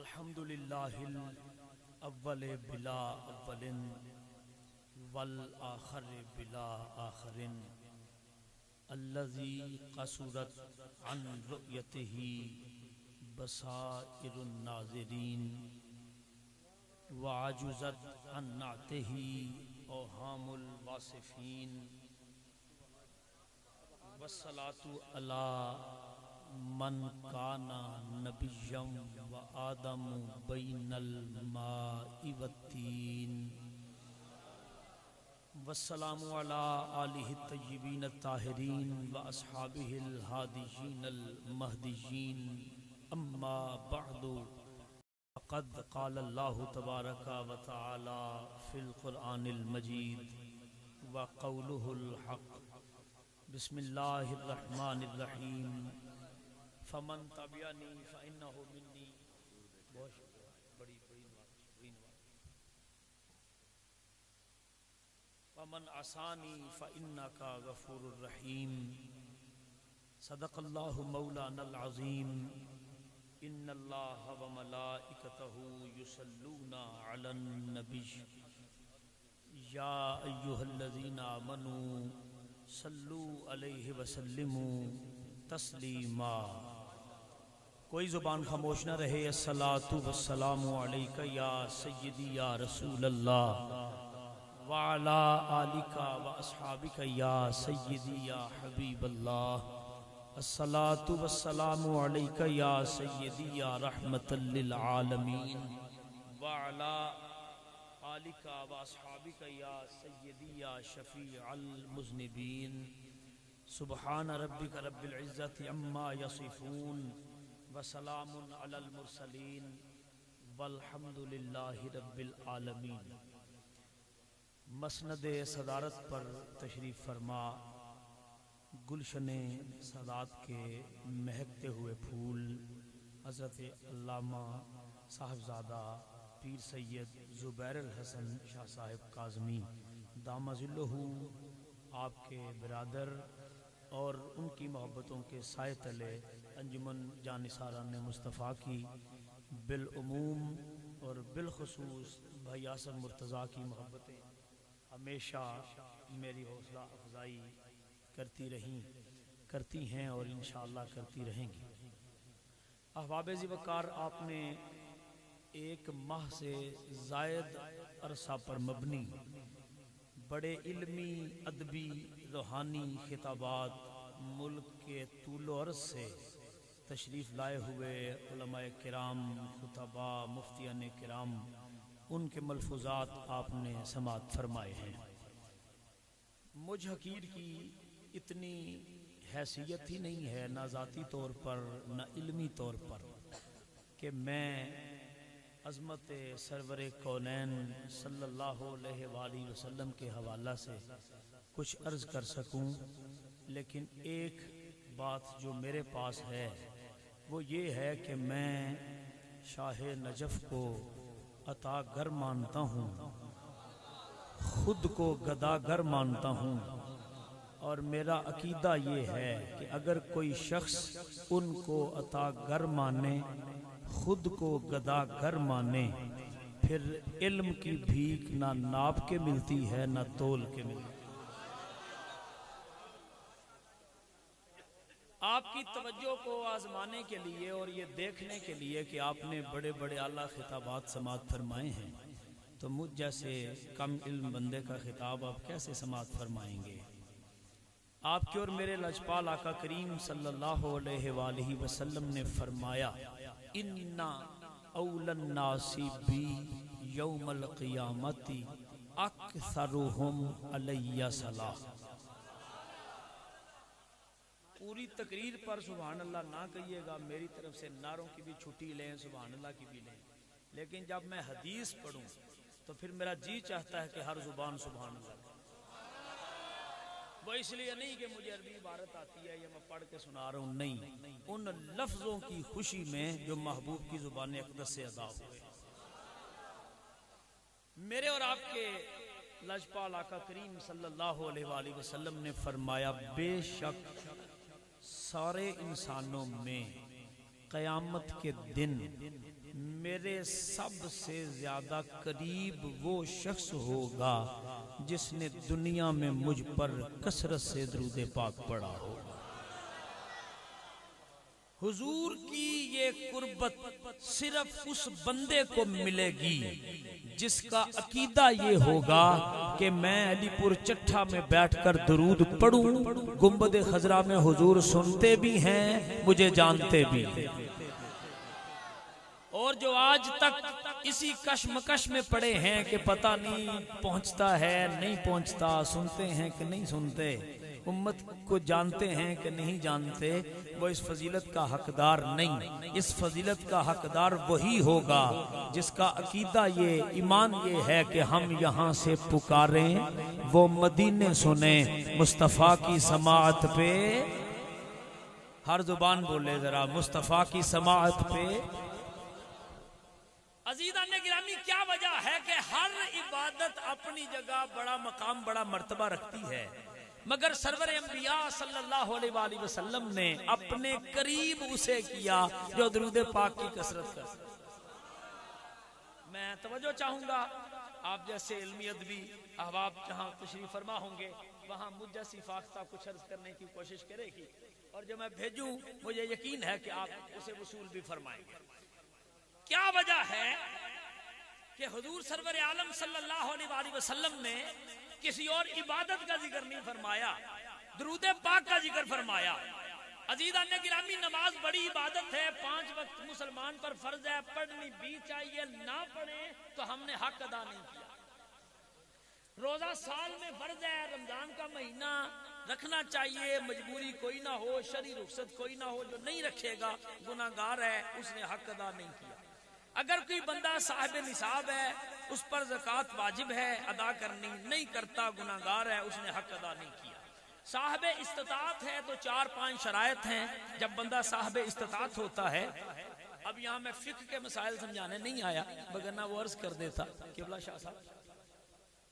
الحمد للہ الاول بلا اول والآخر بلا آخر الذي قصرت عن رؤيته بصائر الناظرين وعجزت عن نعته اوهام الواصفين والصلاة على من كان نبيا وآدم بين الماء والتين والسلام على آله الطيبين الطاهرين وأصحابه الهاديين المهديين أما بعد فقد قال الله تبارك وتعالى في القرآن المجيد وقوله الحق بسم الله الرحمن الرحيم فمن تبعني فإنه مني ومن عصاني فإنك غفور رحيم صدق الله مولانا العظيم إن الله وملائكته يصلون على النبي يا أيها الذين آمنوا صلوا علیہ وسلموا تسلیما۔ کوئی زبان خاموش نہ رہے۔ الصلاۃ والسلام علیک یا سیدی یا رسول اللہ وعلی آلک واصحابک یا سیدی یا حبیب اللہ۔ الصلاۃ والسلام علیک یا سیدی یا رحمت للعالمین وعلی آلک واصحابک یا سیدی یا شفیع المذنبین۔ سبحان ربک رب العزت عما یصفون وسلام علی المرسلین والحمد للہ رب العالمین۔ مسند صدارت پر تشریف فرما گلشن سادات کے مہکتے ہوئے پھول حضرت علامہ صاحبزادہ پیر سید زبیر الحسن شاہ صاحب کاظمی دامہ ظلہ آپ کے برادر اور ان کی محبتوں کے سائے تلے انجمن جانثاران مصطفیٰ کی بالعموم اور بالخصوص بھائی یاسر مرتضیٰ کی محبتیں ہمیشہ میری حوصلہ افزائی کرتی ہیں اور انشاءاللہ کرتی رہیں گی۔ احباب ذی وقار، آپ نے ایک ماہ سے زائد عرصہ پر مبنی بڑے علمی، ادبی، روحانی خطابات ملک کے طول و عرض سے تشریف لائے ہوئے علماء کرام، خطباء، مفتیان کرام، ان کے ملفوظات آپ نے سماعت فرمائے ہیں۔ مجھ حقیر کی اتنی حیثیت ہی نہیں ہے، نہ ذاتی طور پر نہ علمی طور پر، کہ میں عظمت سرور کونین صلی اللہ علیہ وآلہ وسلم کے حوالہ سے کچھ عرض کر سکوں، لیکن ایک بات جو میرے پاس ہے وہ یہ ہے کہ میں شاہ نجف کو عطا گر مانتا ہوں، خود کو گدا گر مانتا ہوں، اور میرا عقیدہ یہ ہے کہ اگر کوئی شخص ان کو عطا گر مانے، خود کو گدا گر مانے، پھر علم کی بھیک نہ ناپ کے ملتی ہے نہ تول کے ملتی ہے۔ آپ کی توجہ کو آزمانے کے لیے اور یہ دیکھنے کے لیے کہ آپ نے بڑے بڑے اعلیٰ خطابات سماعت فرمائے ہیں، تو مجھ جیسے کم علم بندے کا خطاب آپ کیسے سماعت فرمائیں گے؟ آپ کے اور میرے لجپال آقا کریم صلی اللہ علیہ وآلہ وسلم نے فرمایا، اِنَّا اَوْلَى النَّاسِ بِي یوم القیامت اکثرهم علیہ صلاۃ۔ پوری تقریر پر سبحان اللہ نہ کہیے گا، میری طرف سے نعروں کی بھی چھٹی لیں، سبحان اللہ کی بھی لیں، لیکن جب میں حدیث پڑھوں تو پھر میرا جی چاہتا ہے کہ ہر زبان سبحان اللہ۔ وہ اس لیے نہیں کہ مجھے عربی عبارت آتی ہے یا میں پڑھ کے سنا رہا ہوں، نہیں، ان لفظوں کی خوشی میں جو محبوب کی زبان اقدس سے ادا ہوئے۔ میرے اور آپ کے لجپال آقا کریم صلی اللہ علیہ وآلہ وسلم نے فرمایا، بے شک سارے انسانوں میں قیامت کے دن میرے سب سے زیادہ قریب وہ شخص ہوگا جس نے دنیا میں مجھ پر کثرت سے درود پاک پڑھا ہوگا۔ حضور کی یہ قربت صرف اس بندے کو ملے گی جس کا عقیدہ یہ ہوگا کہ میں علی پور چٹھا میں بیٹھ کر درود پڑھوں، گنبد خضرا میں حضور سنتے بھی ہیں، مجھے جانتے بھی ہیں، اور جو آج تک اسی کشمکش میں پڑے ہیں کہ پتہ نہیں پہنچتا ہے نہیں پہنچتا، سنتے ہیں کہ نہیں سنتے، امت کو جانتے ہیں کہ نہیں جانتے، وہ اس فضیلت کا حقدار نہیں۔ اس فضیلت کا حقدار وہی ہوگا جس کا عقیدہ یہ، ایمان یہ ہے کہ ہم یہاں سے پکاریں، وہ مدینے سنیں، مصطفیٰ کی سماعت پہ، ہر زبان بولے ذرا، مصطفیٰ کی سماعت پہ۔ عزیزان گرامی، کیا وجہ ہے کہ ہر عبادت اپنی جگہ بڑا مقام، بڑا مرتبہ رکھتی ہے، مگر سرور انبیاء صلی اللہ علیہ وآلہ وسلم نے اپنے قریب اسے کیا جو درود پاک کی کثرت کرتا۔ میں توجہ چاہوں گا، آپ جیسے علمی ادبی احباب جہاں تشریف فرما ہوں گے وہاں مجھ جیسی فاختہ کچھ عرض کرنے کی کوشش کرے گی، اور جو میں بھیجوں مجھے یقین ہے کہ آپ اسے وصول بھی فرمائیں گے۔ کیا وجہ ہے کہ حضور سرور عالم صلی اللہ علیہ وآلہ وسلم نے کسی اور عبادت کا ذکر نہیں فرمایا، درود پاک کا ذکر فرمایا؟ عزیزان گرامی، نماز بڑی عبادت ہے، 5 وقت مسلمان پر فرض ہے، پڑھنی بھی چاہیے، نہ پڑھیں تو ہم نے حق ادا نہیں کیا۔ روزہ سال میں فرض ہے، رمضان کا مہینہ رکھنا چاہیے، مجبوری کوئی نہ ہو، شرعی رخصت کوئی نہ ہو، جو نہیں رکھے گا گناہگار ہے، اس نے حق ادا نہیں کیا۔ اگر کوئی بندہ صاحب نصاب ہے، اس پر زکوٰۃ واجب ہے ادا کرنی، نہیں کرتا گناہگار ہے، اس نے حق ادا نہیں کیا۔ صاحب استطاعت ہے تو 4-5 شرائط ہیں، جب بندہ صاحب استطاعت ہوتا ہے۔ اب یہاں میں فقہ کے مسائل سمجھانے نہیں آیا، وگرنہ وہ عرض کر دیتا قبلہ شاہ صاحب،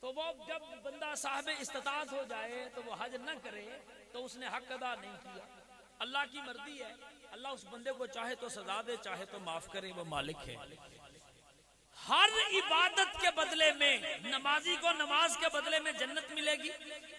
تو وہ جب بندہ صاحب استطاعت ہو جائے تو وہ حج نہ کرے تو اس نے حق ادا نہیں کیا۔ اللہ کی مرضی ہے، اللہ اس بندے کو چاہے تو سزا دے، چاہے تو معاف کرے، وہ مالک ہے۔ ہر عبادت کے بدلے میں، نمازی کو نماز کے بدلے میں جنت ملے گی،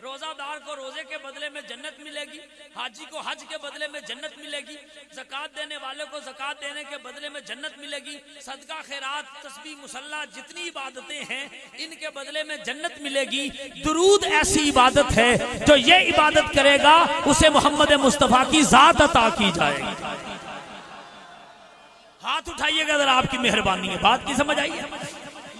روزہ دار کو روزے کے بدلے میں جنت ملے گی، حاجی کو حج کے بدلے میں جنت ملے گی، زکوٰۃ دینے والے کو زکوٰۃ دینے کے بدلے میں جنت ملے گی، صدقہ خیرات تسبیح مصلی جتنی عبادتیں ہیں ان کے بدلے میں جنت ملے گی۔ درود ایسی عبادت ہے جو یہ عبادت کرے گا اسے محمد مصطفیٰ کی ذات عطا کی جائے گی۔ ہاتھ اٹھائیے گا ذرا، آپ کی مہربانی ہے، بات کی سمجھ آئی ہے؟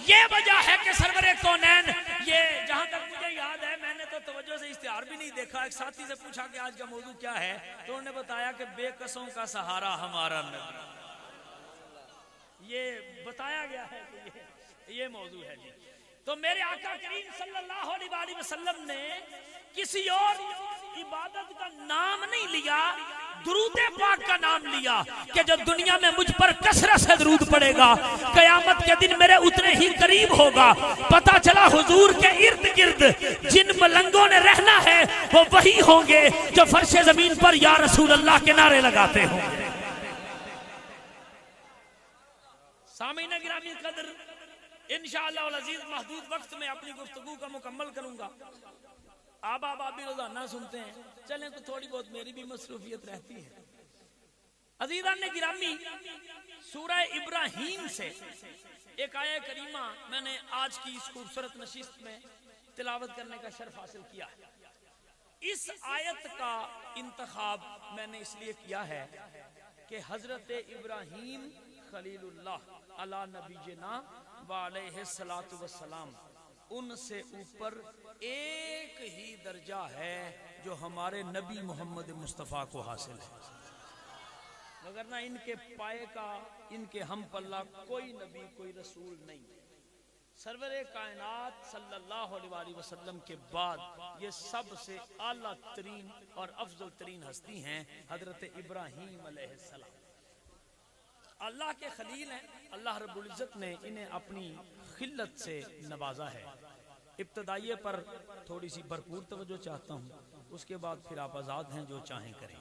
یہ وجہ ہے کہ سرور کونین، یہ جہاں تک مجھے یاد ہے میں نے تو توجہ سے اشتہار بھی نہیں دیکھا، ایک ساتھی سے پوچھا کہ آج کا موضوع کیا ہے تو انہوں نے بتایا کہ بے کسوں کا سہارا ہمارا نبی، یہ بتایا گیا ہے کہ یہ موضوع ہے جی۔ تو میرے آقا کریم صلی اللہ علیہ وآلہ وسلم نے کسی اور عبادت کا نام نہیں لیا، درود پاک کا نام لیا کہ جو دنیا میں مجھ پر کثرت سے درود پڑے گا قیامت کے دن میرے اتنے ہی قریب ہوگا۔ پتا چلا حضور کے ارد گرد جن ملنگوں نے رہنا ہے وہ وہی ہوں گے جو فرش زمین پر یا رسول اللہ کے نعرے لگاتے ہوں گے۔ سامعین گرامی قدر، انشاءاللہ العزیز محدود وقت میں اپنی گفتگو کا مکمل کروں گا۔ آپ بھی روزانہ سنتے ہیں، چلیں تو تھوڑی بہت میری بھی مصروفیت رہتی ہے۔ عزیزان گرامی، سورہ ابراہیم سے ایک آیہ کریمہ میں نے آج کی اس خوبصورت نشست میں تلاوت کرنے کا شرف حاصل کیا ہے۔ اس آیت کا انتخاب میں نے اس لیے کیا ہے کہ حضرت ابراہیم خلیل اللہ علی نبینا وعلیہ السلام، ان سے اوپر ایک ہی درجہ ہے جو ہمارے نبی محمد مصطفیٰ کو حاصل ہے، وگرنہ ان کے پائے کا، ان کے ہم پلہ کوئی نبی کوئی رسول نہیں۔ سرور کائنات صلی اللہ علیہ وآلہ وسلم کے بعد یہ سب سے اعلیٰ ترین اور افضل ترین ہستی ہیں حضرت ابراہیم علیہ السلام۔ اللہ کے خلیل ہیں، اللہ رب العزت نے انہیں اپنی خلت سے نوازا ہے۔ ابتدائیے پر تھوڑی سی بھرپور توجہ چاہتا ہوں، اس کے بعد پھر آپ آزاد ہیں جو چاہیں کریں۔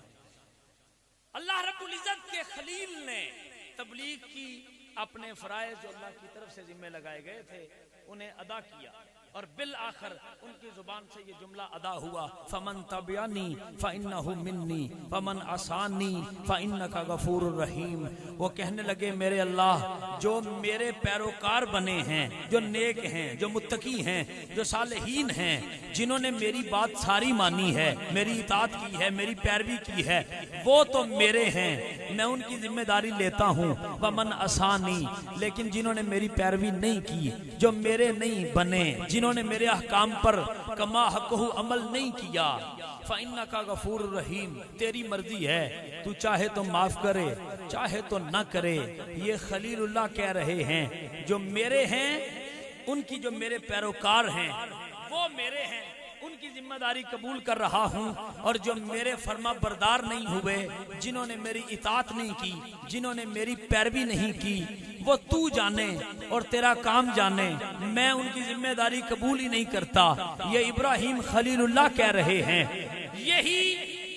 اللہ رب العزت کے خلیل نے تبلیغ کی، اپنے فرائض جو اللہ کی طرف سے ذمہ لگائے گئے تھے انہیں ادا کیا، اور بالآخر ان کی زبان سے یہ جملہ ادا ہوا، فمن تبعنی فانہ منی فمن عصانی فانک غفور الرحیم۔ وہ کہنے لگے میرے اللہ جو میرے پیروکار بنے ہیں، جو نیک ہیں، جو متقی ہیں، جو صالحین ہیں، جنہوں نے میری بات ساری مانی ہے، میری اطاعت کی ہے، میری پیروی کی ہے، وہ تو میرے ہیں، میں ان کی ذمہ داری لیتا ہوں۔ ومن عصانی، لیکن جنہوں نے میری پیروی نہیں کی، جو میرے نہیں بنے، جنہوں نے میرے احکام پر کما حقہ عمل نہیں کیا، فإنک غفور الرحیم، تیری مرضی ہے، تو چاہے تو معاف کرے، چاہے تو نہ کرے۔ یہ خلیل اللہ کہہ رہے ہیں جو میرے ہیں، ان کی جو میرے پیروکار ہیں وہ میرے ہیں، ان کی ذمہ داری قبول کر رہا ہوں، اور جو میرے فرما بردار نہیں ہوئے، جنہوں نے میری اطاعت نہیں کی، جنہوں نے میری پیروی نہیں کی، وہ تو جانے اور تیرا کام جانے، میں ان کی ذمہ داری قبول ہی نہیں کرتا۔ یہ ابراہیم خلیل اللہ کہہ رہے ہیں۔ یہی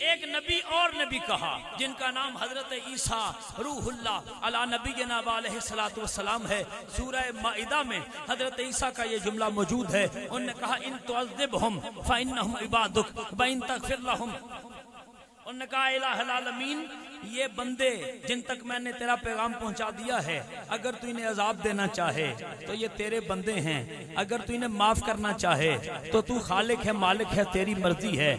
ایک نبی اور نبی کہا جن کا نام حضرت عیسیٰ روح اللہ علی نبینا علیہ الصلوۃ والسلام ہے۔ سورہ مائدہ میں حضرت عیسیٰ کا یہ جملہ موجود ہے، انہوں نے کہا ان تعذبہم فانہم عبادک وان تغفر لہم، انہوں نے کہا الہ العالمین یہ بندے جن تک میں نے تیرا پیغام پہنچا دیا ہے، اگر تو انہیں عذاب دینا چاہے تو یہ تیرے بندے ہیں، اگر تو انہیں معاف کرنا چاہے تو تو خالق ہے، مالک ہے، تیری مرضی ہے۔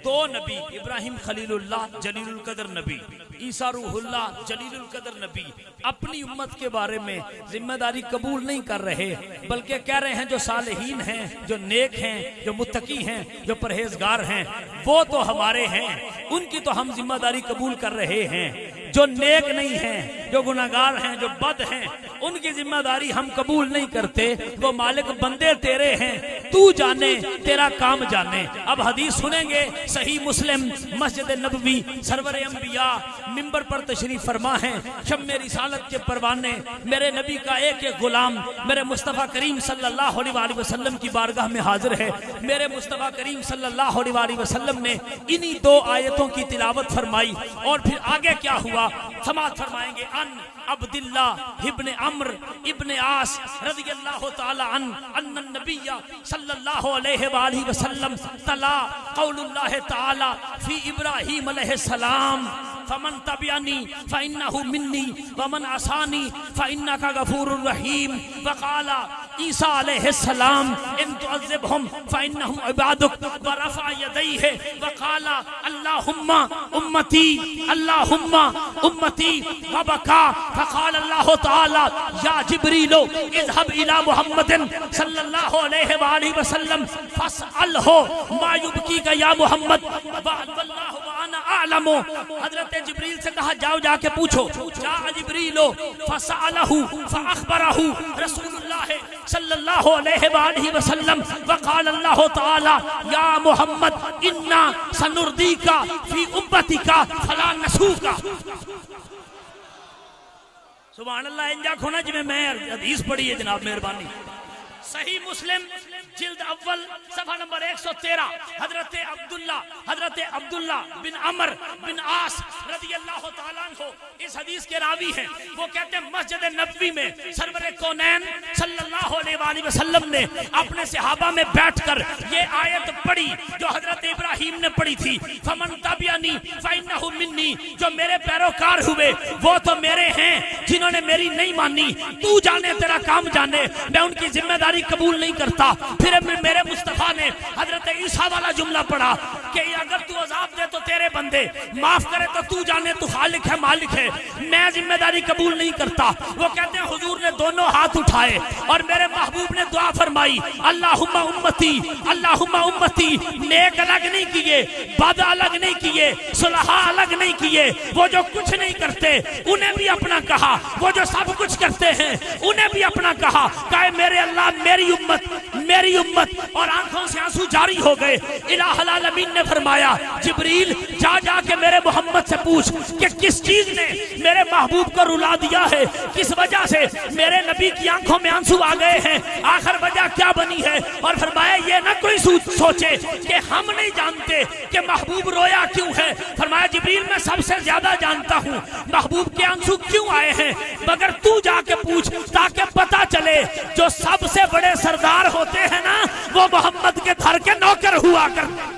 دو نبی، ابراہیم خلیل اللہ جلیل القدر نبی، عیسیٰ روح اللہ جلیل القدر نبی، اپنی امت کے بارے میں ذمہ داری قبول نہیں کر رہے، بلکہ کہہ رہے ہیں جو صالحین ہیں، جو نیک ہیں، جو متقی ہیں، جو پرہیزگار ہیں، وہ تو ہمارے ہیں، ان کی تو ہم ذمہ داری قبول کر رہے ہیں۔ جو نیک نہیں ہیں، جو گناہگار ہیں، جو بد ہیں، ان کی ذمہ داری ہم قبول نہیں کرتے۔ وہ مالک بندے تیرے ہیں، تو جانے، تیرا کام جانے۔ اب حدیث سنیں گے، صحیح مسلم، مسجد نبوی، سرور انبیاء منبر پر تشریف فرما ہیں، شم رسالت کے پروانے، میرے نبی کا ایک ایک غلام میرے مصطفیٰ کریم صلی اللہ علیہ وسلم کی بارگاہ میں حاضر ہے۔ میرے مصطفیٰ کریم صلی اللہ علیہ وسلم نے انہی دو آیتوں کی تلاوت فرمائی، اور پھر آگے کیا ہوا سماعت فرمائیں گے۔ ان عبداللہ ابن عمر ابن عاص رضی اللہ تعالی عنہ ان النبی صلی اللہ علیہ وآلہ وسلم تلا قول اللہ تعالی فی ابراہیم علیہ السلام فمن تبعنی فإنہ منی ومن عصانی فإنک غفور الرحیم، وقال عیسیٰ علیہ السلام ان تعذبہم فإنہم عبادک، ورفع یدیہ وقال اللہم امتی اللہم امتی، وبکا، فقال اللہ تعالی یا جبریل اذهب الى محمد صلی اللہ علیہ وآلہ وسلم فاسألہ ما یبکیک یا محمد واللہ وانا اعلم۔ حضرت جبریل سے کہا جاؤ جا کے پوچھو، جا جبریل فسألہ فاخبرہ رسول اللہ صلی اللہ علیہ وآلہ وسلم، وقال اللہ تعالی یا محمد انا سنردیک فی امتک فلا نسوک۔ سبحان اللہ، انجا کھونا جی میں حدیث پڑھی ہے جناب، مہربانی۔ صحیح مسلم جلد اول صفحہ نمبر 113، حضرت عبداللہ بن عمر بن عاص رضی اللہ تعالیٰ عنہ اس حدیث کے راوی ہیں۔ وہ کہتے ہیں مسجد نبوی میں سرور کونین صلی اللہ علیہ وآلہ وسلم نے اپنے صحابہ میں بیٹھ کر یہ آیت پڑھی جو حضرت ابراہیم نے پڑھی تھی، فمن تبعنی فإنہ منی، جو میرے پیروکار ہوئے وہ تو میرے ہیں، جنہوں نے میری نہیں مانی، تو جانے تیرا کام جانے، میں ان کی ذمہ داری قبول نہیں کرتا۔ پھر میرے مصطفیٰ نے حضرت عیسیٰ والا جملہ پڑھا کہ اگر تو عذاب دے تو تیرے بندے، معاف کرے تو تو جانے، تو خالق ہے، مالک ہے، میں ذمہ داری قبول نہیں کرتا۔ وہ کہتے ہیں حضور نے دونوں ہاتھ اٹھائے اور میرے محبوب نے دعا فرمائی، اللہم امتی اللہم امتی، نیک الگ نہیں کیے، بد الگ نہیں کیے، صلحاء الگ نہیں کیے، وہ جو کچھ نہیں کرتے انہیں بھی اپنا کہا، وہ جو سب کچھ کرتے ہیں انہیں بھی اپنا کہا، کہ میرے اللہ میری امت، اور آنکھوں سے آنسو جاری ہو گئے۔ الہ العالمین نے فرمایا جبریل جا کے میرے محمد سے پوچھ کہ کس چیز نے میرے محبوب کو رلا دیا ہے، کس وجہ سے میرے نبی کی آنکھوں میں آنسو آ گئے ہیں، آخر وجہ کیا بنی ہے؟ اور فرمایا یہ نہ کوئی سوچے کہ ہم نہیں جانتے کہ محبوب رویا کیوں ہے۔ فرمایا جبریل میں سب سے زیادہ جانتا ہوں محبوب کے آنسو کیوں آئے ہیں، مگر تو جا کے پوچھ تاکہ پتا چلے جو سب سے بڑے سردار ہوتے ہیں نا وہ محمد کے گھر کے نوکر ہوا کرتے۔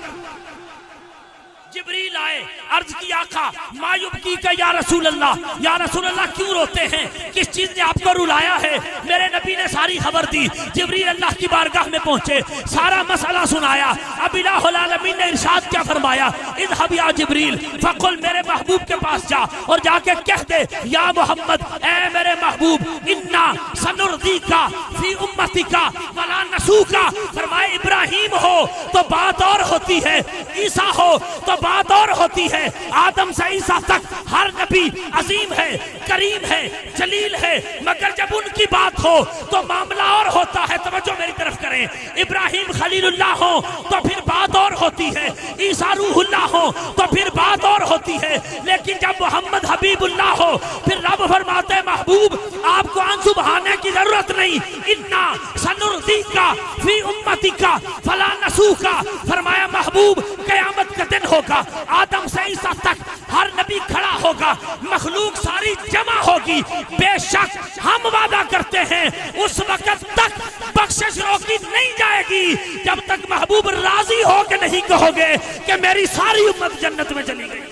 جبریل آئے، عرض کی آقا ما یبکی کا یا رسول اللہ کیوں روتے ہیں، کس چیز نے آپ کو رلایا ہے؟ میرے نبی نے ساری خبر دی، جبریل اللہ کی بارگاہ میں پہنچے، سارا مسئلہ سنایا۔ اب الہ العالمین نے ارشاد کیا فرمایا، اذهب یا جبریل فقل، میرے محبوب کے پاس جا اور جا کے کہہ دے یا محمد، اے میرے محبوب، انا سنرضیکا فی امتکا ولا نسوکا۔ فرمائے ابراہیم ہو تو بات اور ہوتی ہے، عیسیٰ ہو تو بات اور ہوتی ہے، آدم سے عیسیٰ تک ہر نبی عظیم ہے، کریم ہے، جلیل ہے، مگر جب ان کی بات ہو تو معاملہ اور ہوتا ہے۔ توجہ میری طرف کریں، ابراہیم خلیل اللہ ہو تو پھر بات اور ہوتی ہے، عیسیٰ روح اللہ ہو تو پھر بات اور ہوتی ہے، لیکن جب محمد حبیب اللہ ہو پھر رب فرماتے ہیں محبوب آپ کو آنسو بہانے کی ضرورت نہیں، انا سنرضیکا فی امتکا فلا نسوکا۔ فرمایا محبوب قیامت کا دن ہوگا، آدم سے عیسیٰ تک ہر نبی کھڑا ہوگا، مخلوق ساری جمع ہوگی، بے شک ہم وعدہ کرتے ہیں اس وقت تک بخشش روکی نہیں جائے گی جب تک محبوب راضی ہو کے نہیں کہو گے کہ میری ساری امت جنت میں چلی گئی۔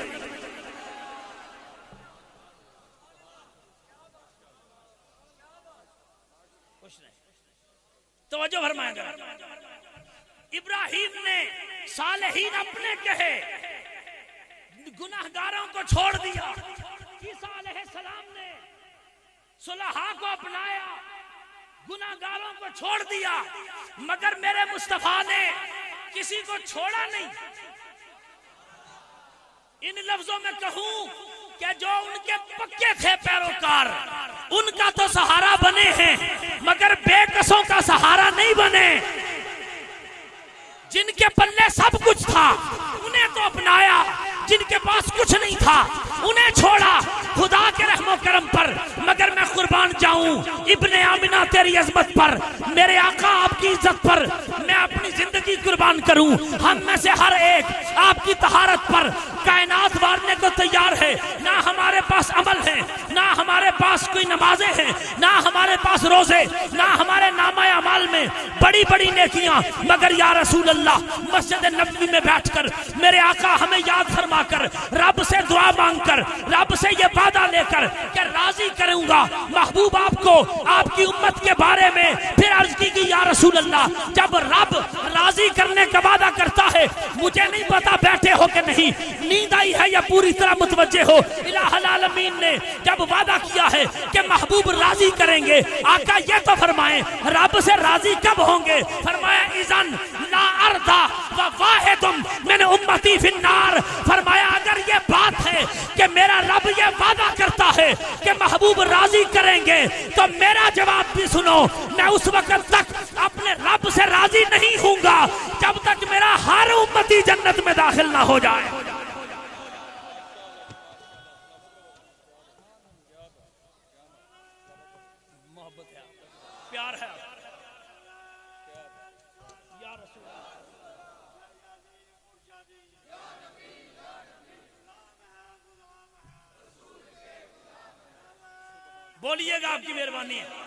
توجہ فرمائیں گے، ابراہیم نے صالحین اپنے کہے، گناہگاروں کو چھوڑ دیا، عیسیٰ علیہ السلام نے صلحاء کو اپنایا، گناہگاروں کو چھوڑ دیا، مگر میرے مصطفیٰ نے کسی کو چھوڑا نہیں۔ ان لفظوں میں کہوں کہ جو ان کے پکے تھے پیروکار ان کا تو سہارا بنے ہیں، مگر بے کسوں کا سہارا نہیں بنے۔ جن کے پلے سب کچھ تھا انہیں تو اپنایا، جن کے پاس کچھ نہیں تھا انہیں چھوڑا خدا کے رحم و کرم پر۔ مگر میں قربان جاؤں ابن آمنہ تیری عظمت پر، میرے آقا آپ کی عزت پر میں اپنی زندگی قربان کروں۔ ہم میں سے ہر ایک آپ کی طہارت پر کائنات وارنے کو تیار ہے، نہ ہمارے پاس عمل ہے، نہ ہمارے پاس کوئی نمازیں ہیں، نہ ہمارے پاس روزے، نہ ہمارے نامہ اعمال میں بڑی بڑی نیکیاں، مگر یا رسول اللہ مسجد نبوی میں بیٹھ کر میرے آقا ہمیں یاد فرما کر، رب سے دعا مانگ کر، رب سے یہ وعدہ لے کر کہ راضی کروں گا محبوب آپ کو آپ کی امت کے بارے میں۔ پھر عرض کی کہ یا رسول اللہ جب رب راضی کرنے کا وعدہ کرتا ہے، مجھے نہیں پتا بیٹھے ہو کہ نہیں، نیند آئی ہے یا پوری طرح متوجہ ہو، الہ العالمین نے جب وعدہ کیا ہے کہ محبوب راضی کریں گے، آقا یہ تو فرمائیں رب سے راضی کب ہوں گے؟ فرمایا اذن لا ارضا وواحد من امتی فی النار۔ فرمایا اگر یہ بات ہے کہ میرا رب یہ وعدہ کرتا ہے کہ محبوب راضی کریں گے تو میرا جواب بھی سنو، میں اس وقت تک اپنے رب سے راضی نہیں ہوں گا جب تک میرا ہر امتی جنت میں داخل نہ ہو جائے۔ محبت ہے، پیار ہے، یا رسول بولیے گا، آپ کی مہربانی ہے۔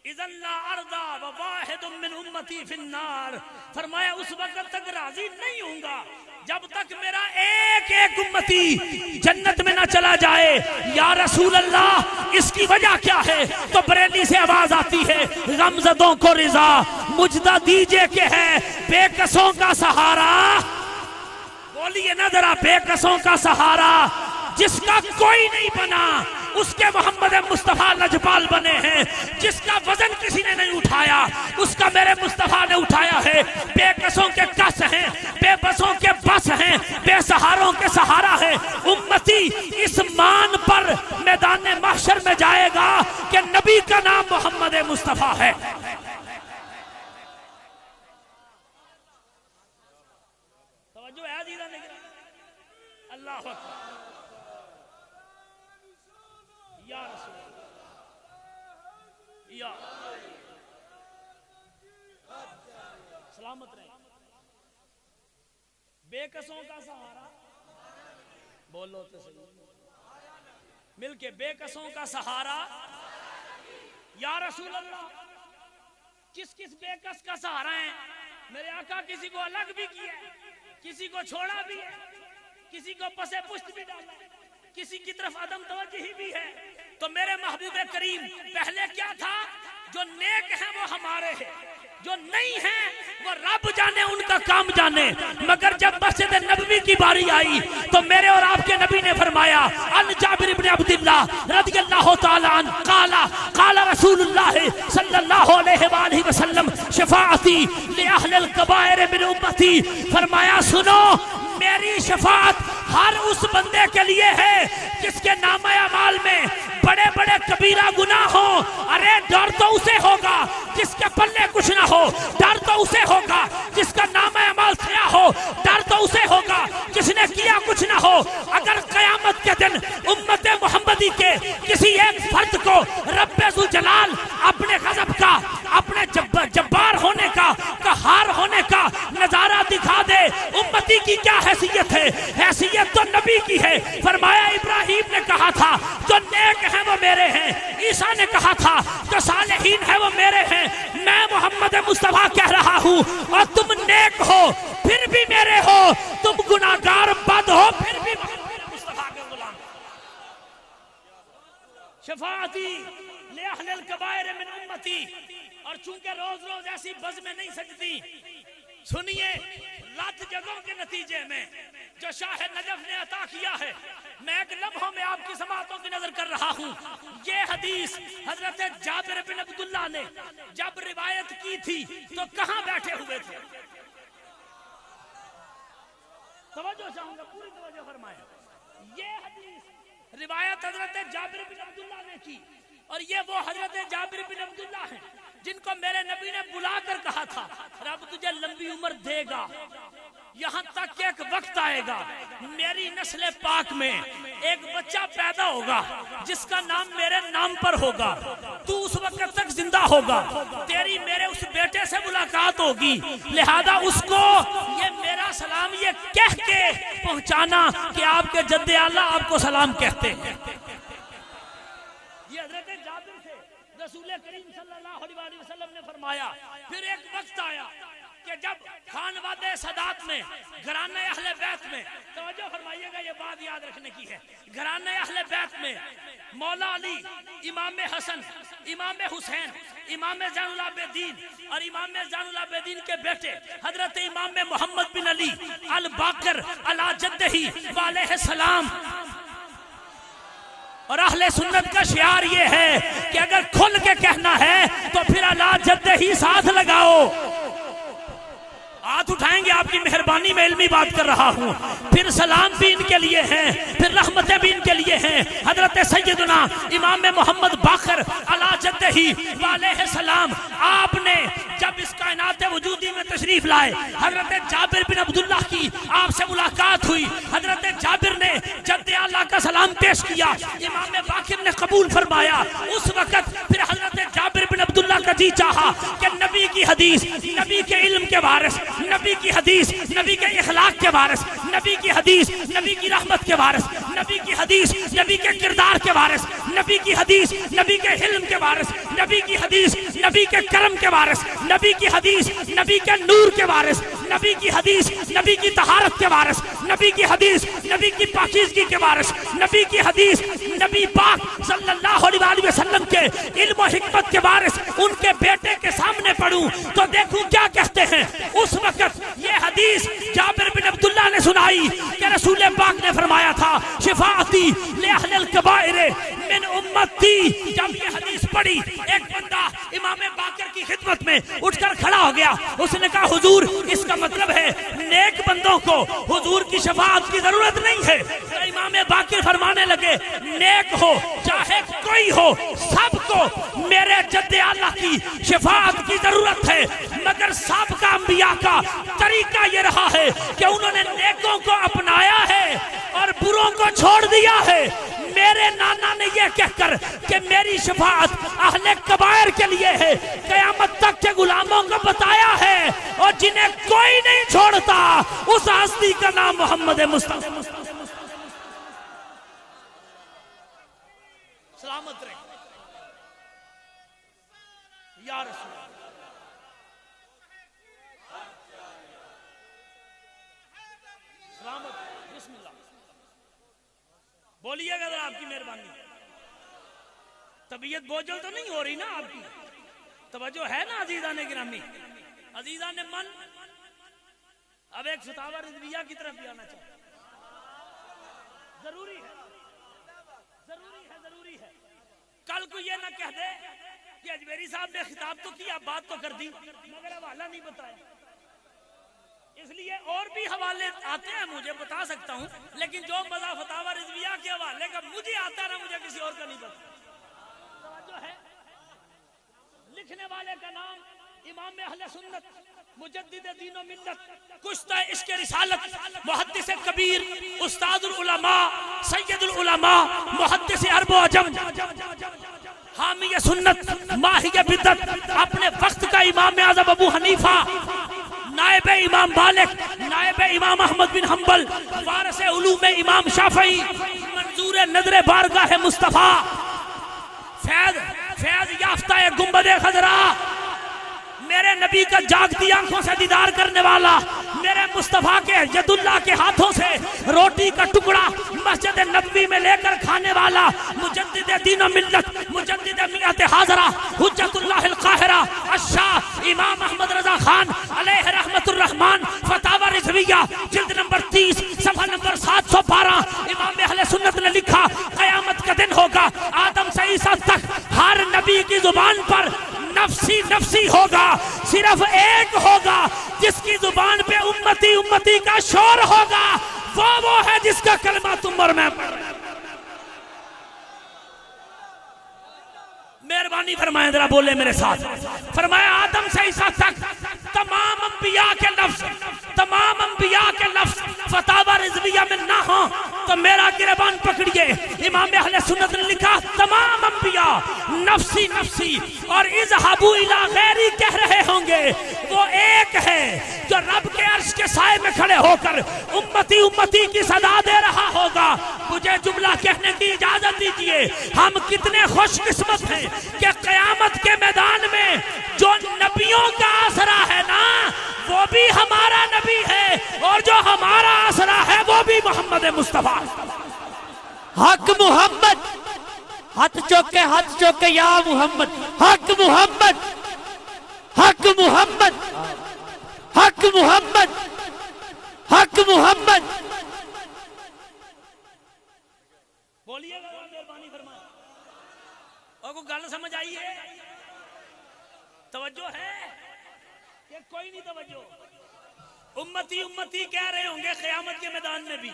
اذن لا ارضا وواحد من امتی فی النار۔ فرمایا اس وقت تک راضی نہیں ہوں گا جب تک میرا ایک ایک امتی جنت میں نہ چلا جائے۔ یا رسول اللہ اس کی وجہ کیا ہے؟ تو بریلی سے آواز آتی ہے غمزدوں کو رضا مجدہ دیجئے کہ ہے بے کسوں کا سہارا۔ بولیے نا ذرا، بے کسوں کا سہارا جس کا کوئی نہیں بنا اس کے محمد مصطفیٰ لجپال بنے ہیں، جس کا وزن کسی نے نہیں اٹھایا اس کا میرے مصطفیٰ نے اٹھایا ہے۔ بے کسوں کے کس ہیں، بے بسوں کے بس ہیں، بے سہاروں کے سہارا ہے۔ امتی اس مان پر میدان محشر میں جائے گا کہ نبی کا نام محمد مصطفیٰ ہے۔ توجہ ہے عزیزاں نے؟ اللہ اکبر، یا رسول اللہ، سلامت رہے. بے کسوں کا سہارا بولو تو صحیح مل کے. بے کسوں کا سہارا یا رسول اللہ. کس کس بے کس کا سہارا ہے میرے آقا؟ کسی کو الگ بھی کیا ہے, کسی کو چھوڑا بھی ہے, کسی کو پسے پشت بھی ڈالا ہے, کسی کی طرف عدم توجہی بھی ہے. تو میرے محبوب کریم پہلے کیا تھا؟ جو نیک ہیں وہ ہمارے ہیں, جو نہیں ہیں وہ رب جانے, ان کا کام جانے. مگر جب مسجد نبوی کی باری آئی تو میرے اور آپ کے نبی نے فرمایا ان جابر بن عبداللہ رضی اللہ تعالی عنہ قال رسول اللہ صلی اللہ علیہ وآلہ وسلم شفاعتی لأہل الکبائر من امتی. فرمایا سنو, میری شفاعت ہر اس بندے کے لیے ہے جس کے نامہ اعمال میں بڑے بڑے کبیرہ گناہ ہوں. ارے ڈر تو اسے ہوگا جس کے پلے کچھ نہ ہو, ڈر تو اسے ہوگا جس کا نامہ اعمال سیاہ ہو, ڈر تو اسے ہوگا جس نے کیا کچھ نہ ہو. اگر قیامت کے دن امت محمدی کے کسی ایک فرد کو رب ذوالجلال اپنے غضب کا, اپنے جبار ہونے کا, قہار ہونے کا نظارہ دکھا دے, امتی کی کیا حیثیت ہے؟ حیثیت تو نبی کی ہے. فرمایا ابراہیم نے کہا تھا جو نیک ہیں وہ میرے ہیں, عیسیٰ نے کہا تھا جو صالحین ہیں وہ میرے ہیں. میں محمد مصطفیٰ کہہ رہا ہوں اور تم نیک ہو پھر بھی میرے ہو, تم گناہگار بد ہو پھر بھی محمد مصطفیٰ کے غلام. شفاعتی لأہل الکبائر من امتی. اور چونکہ روز روز ایسی بز میں نہیں سجتی, سنیے رات جگہوں کے نتیجے میں جو شاہ نجف نے عطا کیا ہے, میں ایک لمحوں میں آپ کی سماعتوں کی نظر کر رہا ہوں. یہ حدیث حضرت جابر بن عبداللہ نے جب روایت کی تھی تو کہاں بیٹھے ہوئے تھے؟ توجہ چاہوں گا, پوری توجہ فرمائیں. یہ حدیث روایت حضرت جابر بن عبداللہ نے کی, اور یہ وہ حضرت جابر بن عبداللہ ہیں جن کو میرے نبی نے بلا کر کہا تھا رب تجھے لمبی عمر دے گا, یہاں تک کہ ایک وقت آئے گا میری نسل پاک میں ایک بچہ پیدا ہوگا جس کا نام میرے نام پر ہوگا, تو اس وقت تک زندہ ہوگا, تیری میرے اس بیٹے سے ملاقات ہوگی, لہذا اس کو یہ میرا سلام یہ کہہ کے پہنچانا کہ آپ کے جد اعلیٰ آپ کو سلام کہتے ہیں. یہ حضرت جابر سے رسول کریم صلی اللہ علیہ وسلم نے فرمایا. پھر ایک وقت آیا کہ جب خانوادہ سادات میں, گھرانہ اہل بیت میں, توجہ فرمائیے گا یہ بات یاد رکھنے کی ہے, گھرانہ اہل بیت میں مولا علی, امام حسن, امام حسین, امام زین العابدین اور امام زین العابدین کے بیٹے حضرت امام محمد بن علی الباقر علی جدہ علیہ السلام. اور اہل سنت کا شعار یہ ہے کہ اگر کھل کے کہنا ہے تو پھر علی جدہ ہی ساتھ لگاؤ. ہاتھ اٹھائیں گے, آپ کی مہربانی میں علمی بات کر رہا ہوں. پھر سلام بھی ان کے لیے ہیں, پھر رحمتیں بھی ان کے لیے ہیں. حضرت سیدنا امام محمد باقر علی جدہ علیہ السلام, آپ نے جب اس کائنات وجودی میں تشریف لائے, حضرت جابر بن عبداللہ کی آپ سے ملاقات ہوئی. حضرت جابر نے جد اعلیٰ کا سلام پیش کیا, امام باقر نے قبول فرمایا. اس وقت پھر حضرت جابر بن عبداللہ کا جی چاہا کہ نبی کی حدیث, نبی کے علم کے وارث, نبی کی حدیث نبی کے اخلاق کے وارث, نبی کی حدیث نبی کی رحمت کے وارث, نبی کی حدیث نبی کے کردار کے وارث, نبی کی حدیث نبی کے علم کے وارث, نبی کی حدیث نبی کے کرم کے وارث, نبی کی حدیث نبی کے نور کے وارث, نبی کی حدیث نبی کی طہارت کے وارث, نبی کی حدیث نبی کی پاکیزگی کے وارث, نبی کی حدیث نبی پاک صلی اللہ علیہ وسلم کے علم و حکمت کے وارث. ان کے بیٹے کے سامنے پڑھوں تو دیکھوں کیا کہتے ہیں. اس وقت یہ حدیث جابر بن عبداللہ نے سنائی کہ رسول پاک نے فرمایا تھا شفاعتی لأہل الکبائر من امتی. جب یہ حدیث پڑھی, ایک بندہ امام باقر کی خدمت میں اٹھ کر کھڑا ہو گیا. اس نے کہا حضور, اس کا مطلب ہے نیک بندوں کو حضور کی شفاعت کی ضرورت نہیں ہے. تو امام باقر فرمانے لگے نیک ہو چاہے کوئی ہو, سب کو میرے جد اعلیٰ کی شفاعت کی ضرورت ہے. مگر سابقہ انبیاء کا طریقہ یہ رہا ہے کہ انہوں نے نیکوں کو اپنایا ہے اور بروں کو چھوڑ دیا ہے. میرے نانا نے یہ کہہ کر کہ میری شفاعت اہل کبائر کے لیے ہے قیامت تک کے غلاموں کو بتایا ہے، اور جنہیں کوئی نہیں چھوڑتا اس ہستی کا نام محمد مصطفیٰ۔ سلامت رہے یا رسول اللہ۔ سلامت، بسم اللہ، بولیے گا آپ کی مہربانی۔ طبیعت بوجھل تو نہیں ہو رہی نا آپ کی؟ توجہ ہے نا عزیزان گرامی، عزیزان من؟ اب ایک فتاوی رضویہ کی طرف بھی آنا چاہتا ہوں، ضروری ہے، ضروری ہے، ضروری ہے۔ کل کو یہ نہ کہہ دے کہ اجمیری صاحب نے خطاب تو کیا، بات تو کر دی مگر حوالہ نہیں بتایا۔ اس لیے اور بھی حوالے آتے ہیں، مجھے بتا سکتا ہوں، لیکن جو مزہ فتاوی رضویہ کے حوالے کا مجھے آتا نا، مجھے کسی اور کا نہیں پتا۔ توجہ ہے؟ لکھنے والے کا نام امام اہل سنت مجدد دین و ملت کشتہ عشق رسالت محدث کبیر استاد العلماء سید العلماء محدث عرب و عجم حامی سنت ماہی بدعت اپنے وقت کا امام اعظم ابو حنیفہ نائب امام مالک نائب امام احمد بن حنبل وارث علوم امام شافعی منظور نظر بارگاہ مصطفیٰ فیض یافتہ گنبد خضرا میرے نبی کا جاگتی آنکھوں سے دیدار کرنے والا میرے مصطفیٰ کے ید اللہ کے ہاتھوں سے روٹی کا ٹکڑا مسجد نبوی میں لے کر کھانے والا مجدد دین و ملت مجدد میعت حاضرہ حجت اللہ القاہرہ الشاہ امام احمد رضا خان علیہ رحمت الرحمن فتاوی رضویہ جلد نمبر 30 صفحہ نمبر 712 امام اہل سنت نے لکھا قیامت کا دن ہوگا آدم سے عیسیٰ تک ہر نبی کی زبان پر نفسی نفسی ہوگا صرف ایک ہوگا جس کی زبان پہ امتی امتی کا شور ہوگا وہ ہے جس کا کلمہ تم اور میں مہربانی فرمائیں ذرا بولے میرے ساتھ فرمایا آدم سے عیسیٰ تک تمام انبیاء کے لفظ فتاوی رضویہ میں نہ ہوں تو میرا گریبان پکڑیے امام اہل سنت نے لکھا تمام انبیاء نفسی نفسی اور اذهبوا الی غیری کہہ رہے ہوں گے وہ ایک ہے جو رب کے عرش کے سائے میں کھڑے ہو کر امتی امتی کی صدا دے رہا ہوگا مجھے جملہ کہنے کی اجازت دیجئے ہم کتنے خوش قسمت ہیں کہ قیامت کے میدان میں جو نبیوں کا آسرا ہے نا وہ بھی ہمارا نبی ہے اور جو ہمارا آسرا ہے وہ بھی محمد مصطفیٰ حق محمد ہاتھ چوکے یا محمد حق محمد حق محمد حق محمد حق محمد بولیے گا مہربانی فرمائیں اور کوئی گل سمجھ آئی ہے توجہ ہے کہ کوئی نہیں توجہ امتی امتی کہہ رہے ہوں گے قیامت کے میدان میں بھی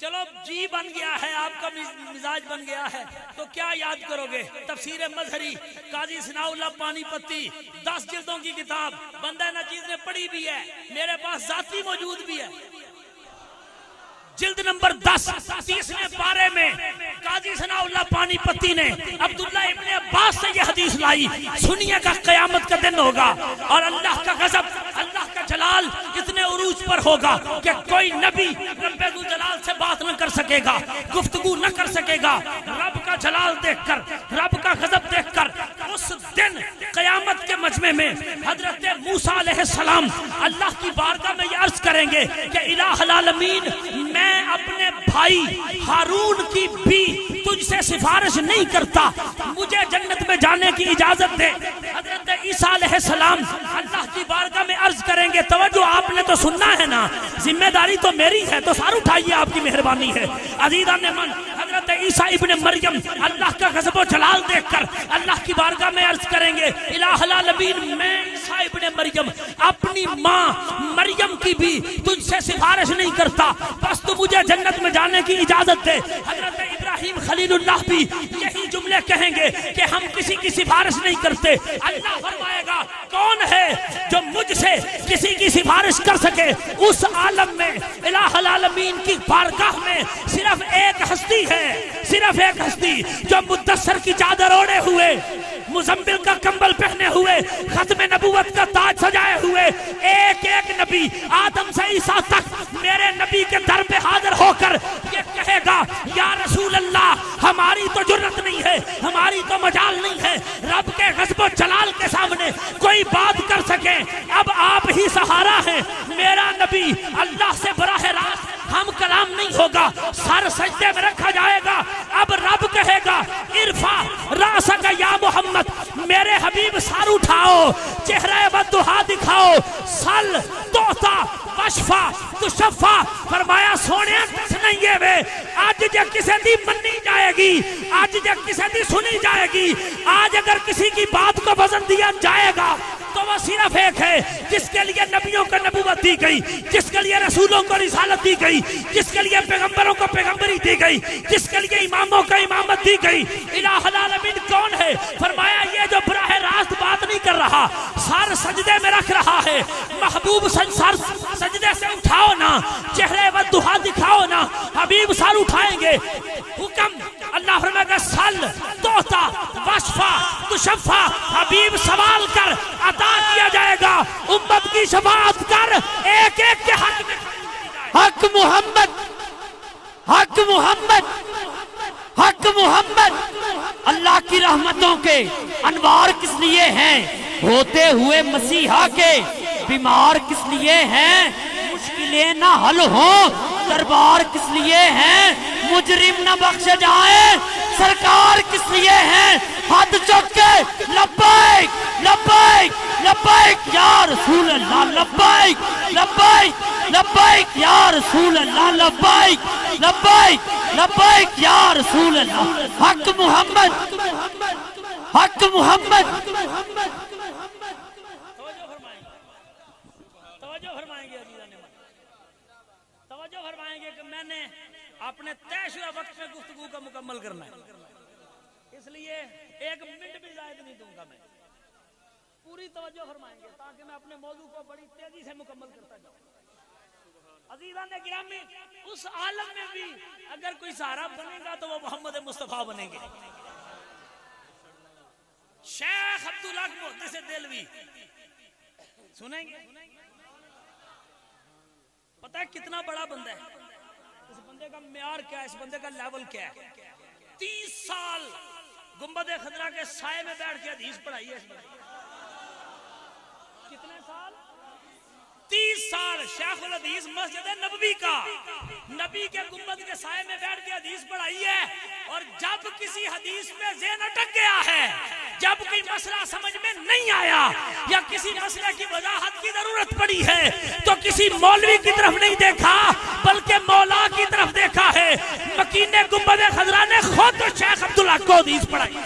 چلو جی بن گیا ہے آپ کا مزاج بن گیا ہے تو کیا یاد کرو گے تفسیر مظہری قاضی ثناء اللہ پانی پتی 10 جلدوں کی کتاب بندہ نچیز نے پڑھی بھی ہے میرے پاس ذاتی موجود بھی ہے جلد نمبر 10 30ویں پارے میں قاضی ثناء اللہ پانی پتی نے عبداللہ ابن عباس سے یہ حدیث لائی سنیے کا قیامت کا دن ہوگا اور اللہ کا غضب اللہ کا جلال اتنے عروج پر ہوگا کہ کوئی نبی رب ذوالجلال سے بات نہ کر سکے گا گفتگو نہ کر سکے گا رب کا جلال دیکھ کر رب کا غضب دیکھ کر اس دن قیامت کے مجمع میں حضرت موسیٰ علیہ السلام اللہ کی بارگاہ میں یہ عرض کریں گے کہ الہ العالمین میں اپنے بھائی ہارون کی بھی تجھ سے سفارش نہیں کرتا مجھے جنت میں جانے کی اجازت دے حضرت عیسیٰ علیہ السلام اللہ کی بارگاہ میں عرض کریں گے توجہ آپ نے تو سننا ہے نا ذمہ داری تو میری ہے تو سار اٹھائیے آپ کی مہربانی ہے عزیزان من حضرت عیسیٰ ابن مریم اللہ کا غضب و جلال دیکھ کر اللہ کی بارگاہ میں عرض کریں گے الہ العالمین میں عیسیٰ ابن مریم اپنی ماں مریم کی بھی تجھ سے سفارش نہیں کرتا بس تو مجھے جنت میں جانے کی اجازت دے حضرت ابراہیم خلیل اللہ بھی یہی جملے کہیں گے کہ ہم کسی کی سفارش نہیں کرتے اللہ فرمائے گا کون ہے جو مجھ سے کسی کی سفارش کر سکے اس عالم میں الہ العالمین کی بارگاہ میں صرف ایک ہستی ہے صرف صرف ایک ہستی جو مدثر کی چادر اوڑے ہوئے، مزمل کا کمبل پہنے ہوئے، ختم نبوت کا تاج سجائے ہوئے، ایک ایک نبی آدم سے عیسیٰ تک میرے نبی کے در پہ حاضر ہو کر یہ کہے گا یا رسول اللہ ہماری تو جرت نہیں ہے، ہماری تو مجال نہیں ہے رب کے غضب و جلال کے سامنے کوئی بات کر سکے، اب آپ ہی سہارا ہے، میرا نبی اللہ سے براہ راست ہم کلام نہیں ہوگا، سر سجدے میں رکھا جائے گا، اب رب کہے گا ارفع راسک یا محمد، میرے حبیب سر اٹھاؤ، چہرہ بددعا دکھاؤ، سل توتا وشفا تشفا، فرمایا سونے کس نہیں ہے وے، آج جے کسے دی منی جائے گی، آج جے کسے دی سنی جائے گی، آج اگر کسی کی بات کو وزن دیا جائے گا تو وہ صرف ایک ہے جس کے لیے نبیوں کو نبوت دی گئی، جس کے لیے رسولوں کو رسالت دی گئی، جس کے لیے پیغمبروں کو پیغمبری دی گئی، جس کے لیے اماموں کو امامت دی گئی۔ الہ العالمین کون ہے؟ فرمایا یہ جو براہ راست بات نہیں کر رہا، سر سجدے میں رکھ رہا ہے، محبوب سر سجدے سے اٹھاؤ نا، چہرے بددعا دکھاؤ نا، حبیب سر اٹھائیں گے، حکم اللہ فرمائے گا سل توتا وشفا تشفا، حبیب سوال کر عطا کیا جائے گا، امت کی شفاعت کر، ایک ایک کے حق میں حق محمد، حق محمد، حق محمد۔ اللہ کی رحمتوں کے انوار کس لیے ہیں؟ ہوتے ہوئے مسیحا کے بیمار کس لیے ہیں؟ مشکلیں نہ حل ہوں دربار کس لیے ہیں؟ مجرم نہ بخش جائیں سرکار کس لیے ہیں؟ ہاتھ چک کے لبیک لبیک لبیک یا رسول اللہ، لبیک لبیک لبیک یا رسول اللہ، لبیک لبیک لبیک یا رسول اللہ۔ حق محمد، حق محمد۔ توجہ فرمائیں گے عزیزان نے، توجہ فرمائیں گے کہ میں نے اپنے طے شدہ وقت میں گفتگو کا مکمل کرنا ہے، اس لیے ایک منٹ بھی زائد نہیں دوں گا، میں پوری توجہ فرمائیں گے تاکہ میں اپنے موضوع کو بڑی تیزی سے مکمل کرتا جاؤں۔ عزیزان گرامی، اس عالم میں بھی اگر کوئی سہارا بنے گا تو وہ محمد مصطفیٰ بنیں گے۔ شیخ عبداللہ محدث دہلوی سنیں گے؟ پتہ ہے کتنا بڑا بندہ ہے، اس بندے کا معیار کیا ہے، اس بندے کا لیول کیا ہے؟ 30 سال گنبد خضرا کے سائے میں بیٹھ کے حدیث پڑھائی ہے اس بندے۔ کتنے سال؟ 30 سال شیخ الحدیث مسجد نبوی کا، نبی کے گنبد کے سائے میں بیٹھ کے حدیث پڑھائی ہے، اور جب کسی حدیث میں ذہن اٹک گیا ہے، جب کوئی مسئلہ سمجھ میں نہیں آیا یا کسی مسئلے کی وضاحت کی ضرورت پڑی ہے تو کسی مولوی کی طرف نہیں دیکھا بلکہ مولا کی طرف دیکھا ہے۔ مکین گنبد خضرا نے خود شیخ عبداللہ کو حدیث پڑھائی۔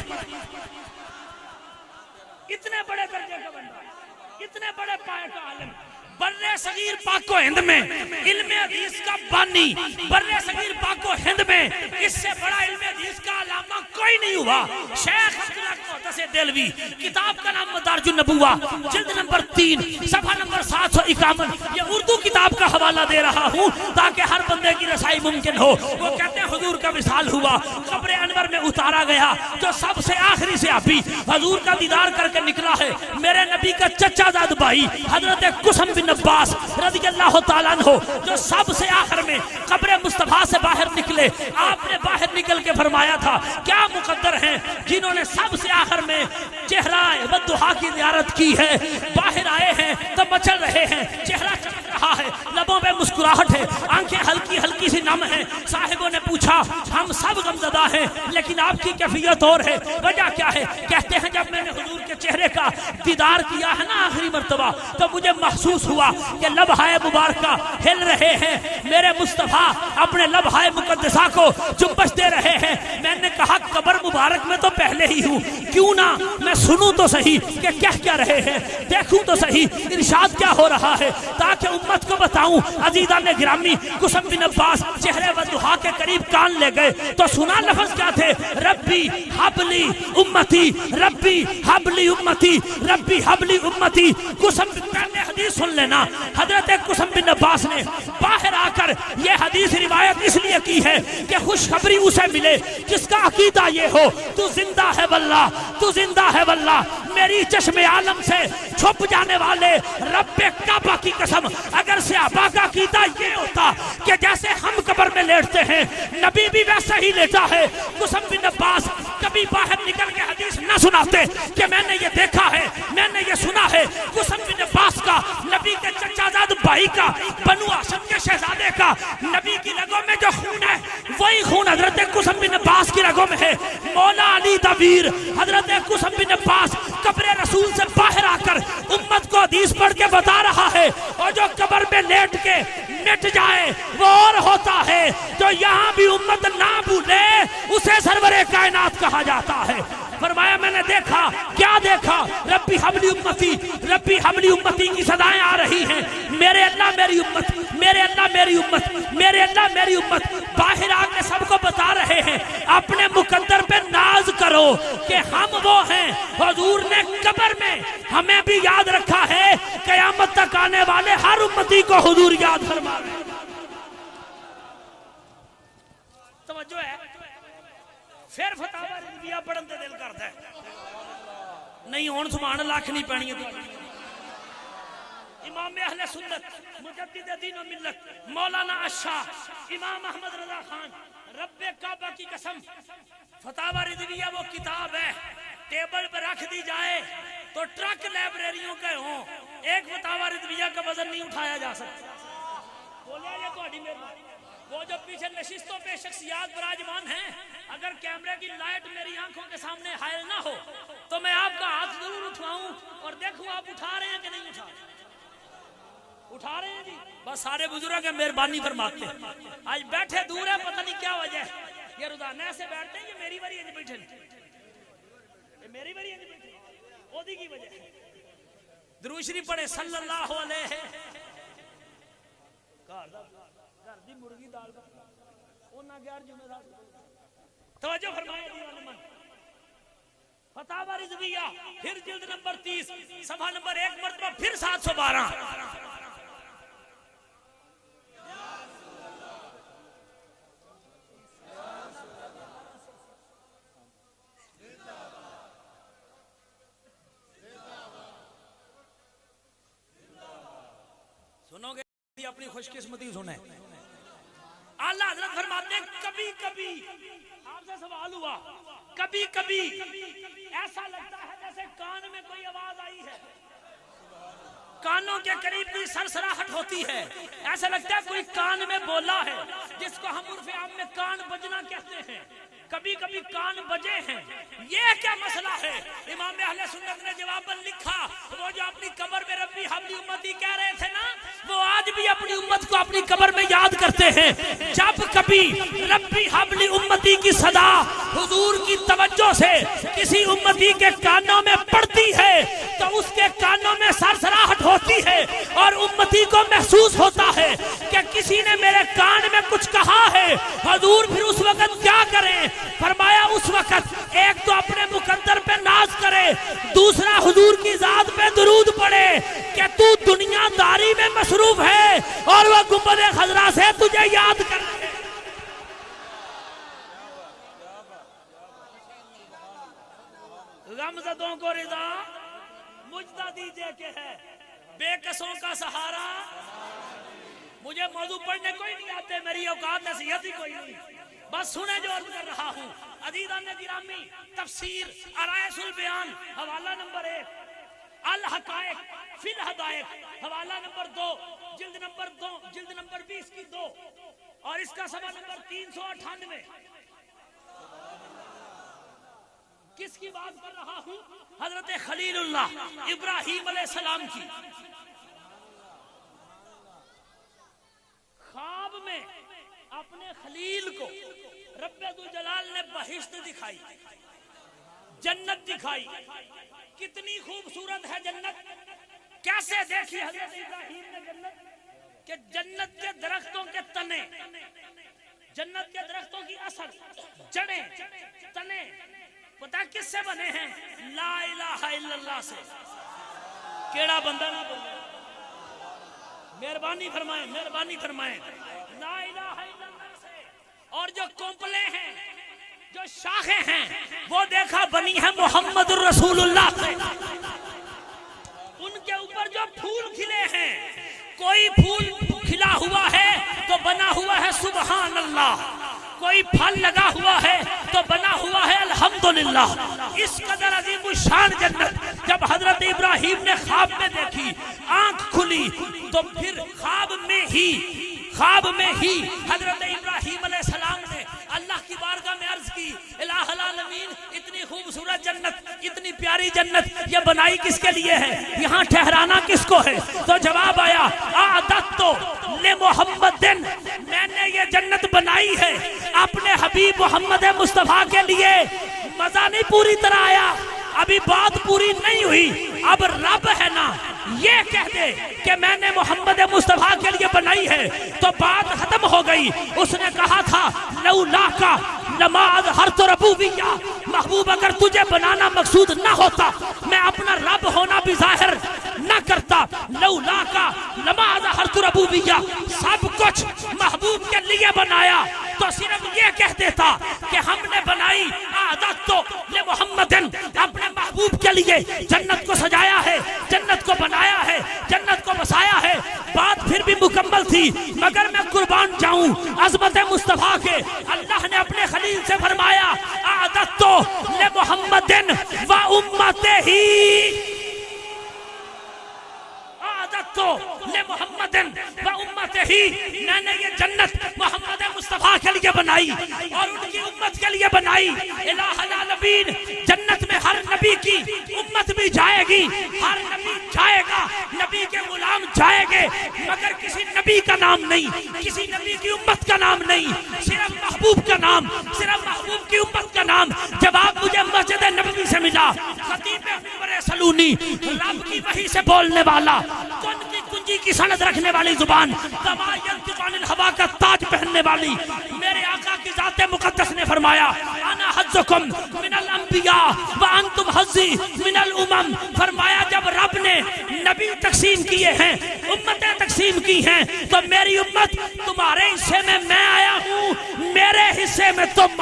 اتنے بڑے درجے کا بندہ، اتنے بڑے پائے کا عالم، برِ صغیر پاک و ہند میں علم حدیث کا بانی، برِ صغیر پاک و ہند میں اس سے بڑا علم حدیث کا علامہ کوئی نہیں ہوا۔ شیخ عبداللہ محدث دہلوی، کتاب کا نام مدارج النبوہ، جلد نمبر 3 صفحہ نمبر 751، یہ اردو کتاب کا حوالہ دے رہا ہوں تاکہ ہر بندے کی رسائی ممکن ہو۔ وہ کہتے ہیں حضور کا وصال ہوا، قبر انور میں اتارا گیا، جو سب سے آخری صحابی حضور کا دیدار کر کے نکلا ہے میرے نبی کا چچا زاد بھائی حضرت قسم بن عباس رضی اللہ تعالیٰ عنہ، جو سب سے آخر میں قبر مصطفیٰ سے باہر نکلے۔ آپ نے باہر نکل کے فرمایا تھا کیا مقدر ہیں جنہوں نے سب سے آخر میں چہرہ بددعا کی زیارت کی ہے، باہر آئے ہیں تو مچل رہے ہیں، چہرہ چمک رہا ہے، لبوں پہ مسکراہٹ ہے، آنکھیں ہلکی ہلکی سی نم ہیں۔ صاحبوں نے پوچھا ہم سب غمزدہ ہیں لیکن آپ کی کیفیت اور ہے، وجہ کیا ہے؟ کہتے ہیں جب میں نے حضور کے چہرے کا دیدار کیا ہے نا آخری مرتبہ تو مجھے محسوس ہوا کہ لبہائے مبارکہ ہل رہے ہیں، میرے مصطفیٰ اپنے لبہائے مقدسہ کو جنبش دے رہے ہیں۔ میں نے کہا قبر مبارک میں تو پہلے ہی ہوں، کیوں نہ میں سنوں تو صحیح کہ کیا رہے ہیں، دیکھوں تو صحیح ارشاد کیا ہو رہا ہے، تاکہ امت کو بتاؤں۔ عزیزان گرامی، قسم بن عباس چہرے بددعا کے قریب کان لے گئے، تو سنا لفظ کیا تھے؟ ربی حبلی امتی، ربی حبلی امتی، ربی حبلی امتی۔ قسم پہلے حدیث سن لینا، حضرت قسم بن عباس نے باہر آ کر یہ حدیث روایت اس لیے کی ہے کہ خوشخبری اسے ملے جس کا عقیدہ یہ ہو تو زندہ ہے واللہ، تو زندہ ہے واللہ، میری چشم عالم سے چھپ جانے والے رب کعبہ کی قسم اگر صحابہ کا عقیدہ یہ ہوتا کہ جیسے ہم قبر میں لیٹتے ہیں نبی بھی ویسا ہی لیٹا ہے، قسم بن عباس کبھی باہر نکل کے حدیث نہ سناتے کہ میں نے یہ دیکھا ہے، میں نے یہ سنا ہے۔ قسم بن عباس کا، نبی کے چچا زاد بھائی کا، بنو ہاشم کے شہزادے کا، نبی کی رگوں میں جو خون ہے وہی خون حضرت قسم بن عباس کی رگوں میں ہے۔ مولا علی دا ویر حضرت قسم بن عباس قبر رسول سے باہر آ کر امت کو حدیث پڑھ کے بتا رہا ہے، اور جو قبر میں لیٹ کے مٹ جائے وہ اور ہوتا ہے، جو یہاں بھی امت نہ بھولے اسے سرور کائنات کہا جاتا ہے۔ فرمایا میں نے دیکھا، کیا دیکھا؟ ربی حبلی امتی، ربی حبلی امتی کی صدائیں آ رہی ہیں، میرے اللہ میری امت، میرے اللہ میری امت، میرے اللہ میری امت۔ باہر آ کے سب کو بتا رہے ہیں اپنے مقدر پہ ناز کرو کہ ہم وہ ہیں۔ حضور نے قبر میں ہمیں بھی یاد رکھا ہے، قیامت تک آنے والے ہر امتی کو حضور یاد فرما رہے ہیں۔ توجہ ہے؟ پھر فتاوی رضویہ پڑھن تے دل کرتا ہے نہیں ہون سبحان اللہ آکھنی پینی ہے۔ امام اہل سنت مجدد دین و ملت مولانا الشاہ امام احمد رضا خان رب کعبہ کی قسم، فتاوی رضویہ وہ کتاب ہے ٹیبل پہ رکھ دی جائے تو ٹرک لائبریریوں کے ہوں، ایک فتاوی رضویہ کا وزن نہیں اٹھایا جا سکتا۔ بولیا یہ تو ہڈی میری، وہ جو پیچھے نشستوں پہ شخصیات براجمان ہیں، اگر کیمرے کی لائٹ میری آنکھوں کے سامنے حائل نہ ہو تو میں آپ کا ہاتھ ضرور اٹھاؤں اور دیکھوں آپ اٹھا رہے ہیں کہ نہیں اٹھا رہے۔ اٹھا رہے ہیں جی، بس سارے بزرگ ہیں مہربانی فرماتے ہیں۔ آج بیٹھے دور ہے، پتہ نہیں کیا وجہ ہے، یہ روزانہ ایسے بیٹھتے ہیں، یہ میری باری ہے بیٹھے، یہ میری باری ہے بیٹھے، اودی کی وجہ ہے۔ درود شریف پڑھے صلی اللہ علیہ دی مرغی دال اونا گیار جمعہ دار۔ توجہ فرمائے دیوان من، فتاوی رضویہ پھر جلد نمبر 30 صفحہ نمبر 1 مرتبہ پھر 712۔ سنو گے اپنی خوش قسمتی سنیں۔ اللہ حضرت فرماتے ہیں کبھی کبھی آپ سے سوال ہوا، کبھی کبھی ایسا لگتا ہے جیسے کان میں کوئی آواز آئی ہے، کانوں کے قریب کوئی سرسراہٹ ہوتی ہے، ایسا لگتا ہے کوئی کان میں بولا ہے، جس کو ہم عرف عام میں کان بجنا کہتے ہیں۔ کبھی کبھی کان بجے ہیں، یہ کیا مسئلہ ہے؟ امام اہل سنت نے جواب لکھا، وہ جو اپنی قبر میں ربی حبلی امتی کہہ رہے تھے نا، وہ آج بھی اپنی امت کو اپنی قبر میں یاد کرتے ہیں۔ جب کبھی ربی حبلی امتی کی صدا حضور کی توجہ سے کسی امتی کے کانوں میں پڑتی ہے تو اس کے کانوں میں سرسراہٹ ہوتی ہے، اور امتی کو محسوس ہوتا ہے کہ کسی نے میرے کان میں کچھ کہا ہے۔ حضور پھر اس وقت کیا کریں؟ فرمایا اس وقت ایک تو اپنے مقدر پہ ناز کرے، دوسرا حضور کی ذات پہ درود پڑھے کہ تو دنیا داری میں مصروف ہے اور وہ گنبد خضرا سے تجھے یاد کر رہے ہیں۔ غمزدوں کو رضا مجدہ دیجئے کہ ہے، بے کسوں کا سہارا۔ مجھے موضوع پڑھنے کوئی نہیں آتے، میری اوقات نصیحت ہی کوئی نہیں، بس سنے جو عرض کر رہا ہوں۔ عزیزان گرامی، تفسیر عرائس البیان حوالہ نمبر 1، الحقائق فی الحدائق حوالہ نمبر 2، جلد نمبر 20 کی 2، اور اس کا صفحہ نمبر 398۔ کس کی بات کر رہا ہوں؟ حضرت خلیل اللہ ابراہیم علیہ السلام کی۔ خواب میں اپنے خلیل کو رب ذوالجلال نے بہشت دکھائی، جنت دکھائی۔ کتنی خوبصورت ہے جنت، کیسے دیکھی حضرت ابراہیم نے جنت کہ جنت کے درختوں کے تنے جنت کے درختوں کی اصل، جڑیں، تنے پتہ کس سے بنے ہیں؟ لا الہ الا اللہ سے۔ کیڑا بندہ نہ بولے، مہربانی فرمائیں، مہربانی فرمائیں، لا الہ الا اللہ سے۔ اور جو کونپلے ہیں، جو شاخیں ہیں، وہ دیکھا بنی ہے محمد الرسول اللہ سے۔ ان کے اوپر جو پھول کھلے ہیں، کوئی پھول کھلا ہوا ہے تو بنا ہوا ہے سبحان اللہ، کوئی پھل لگا ہوا ہے تو بنا ہوا ہے الحمدللہ۔ اس قدر عظیم الشان جنت جب حضرت ابراہیم نے خواب میں دیکھی، آنکھ کھلی تو پھر خواب میں ہی حضرت ابراہیم علیہ السلام نے اللہ کی بارگاہ میں عرض کی، الہ العالمین اتنی خوبصورت جنت، اتنی پیاری جنت یہ بنائی کس کے لیے ہے؟ یہاں ٹھہرانا کس کو ہے؟ تو جواب آیا، اعددت لمحمد، میں نے یہ جنت بنائی ہے اپنے حبیب محمد مصطفیٰ کے لیے۔ مزہ نہیں پوری طرح آیا، ابھی بات پوری نہیں ہوئی۔ اب رب ہے نا یہ کہہ دے کہ میں نے محمد مصطفیٰ کے لیے بنائی ہے تو بات ختم ہو گئی۔ اس نے کہا تھا لولا کا لما اظہرت ربوبیہ، محبوب اگر تجھے بنانا مقصود نہ ہوتا میں اپنا رب ہونا بھی ظاہر نہ کرتا۔ لولا کا لما اظہرت ربوبیہ، سب کچھ محبوب کے لیے بنایا تو صرف یہ کہہ دیتا کہ ہم نے بنائی اعددت لمحمد، اپنے محبوب کے لیے جنت کو سجایا ہے، جنت کو بنایا ہے، جنت کو بسایا ہے، بات پھر بھی مکمل تھی۔ مگر میں قربان جاؤں عظمت مصطفیٰ کے، اللہ نے اپنے خلیل سے فرمایا اعددت لمحمد و امتہ، تو محمد و امتہ، میں نے یہ جنت محمد مصطفیٰ کے لیے بنائی اور ان کی امت کے لیے بنائی۔ الہ العالمین، جنت میں ہر نبی کی امت بھی جائے گی، ہر نبی جائے گا، نبی کے غلام جائے گے، مگر کسی نبی کا نام نہیں، کسی نبی کی امت کا نام نہیں، صرف محبوب کا نام، صرف محبوب کی امت کا نام۔ جواب مجھے مسجد نبوی سے ملا، خطیب منبر سلونی، رب کی وحی سے بولنے والا، کنجی کی سند رکھنے والی زبان، کما ینطق عن الہوا کا تاج پہننے والی، میرے آقا کی ذات مقدس نے فرمایا انا حظکم من الانبیاء وانتم حظی من الامم۔ فرمایا جب رب نے نبی تقسیم کیے ہیں، امتیں تقسیم کی ہیں، تو میری امت تمہارے حصے میں میں آیا ہوں، میرے حصے میں تم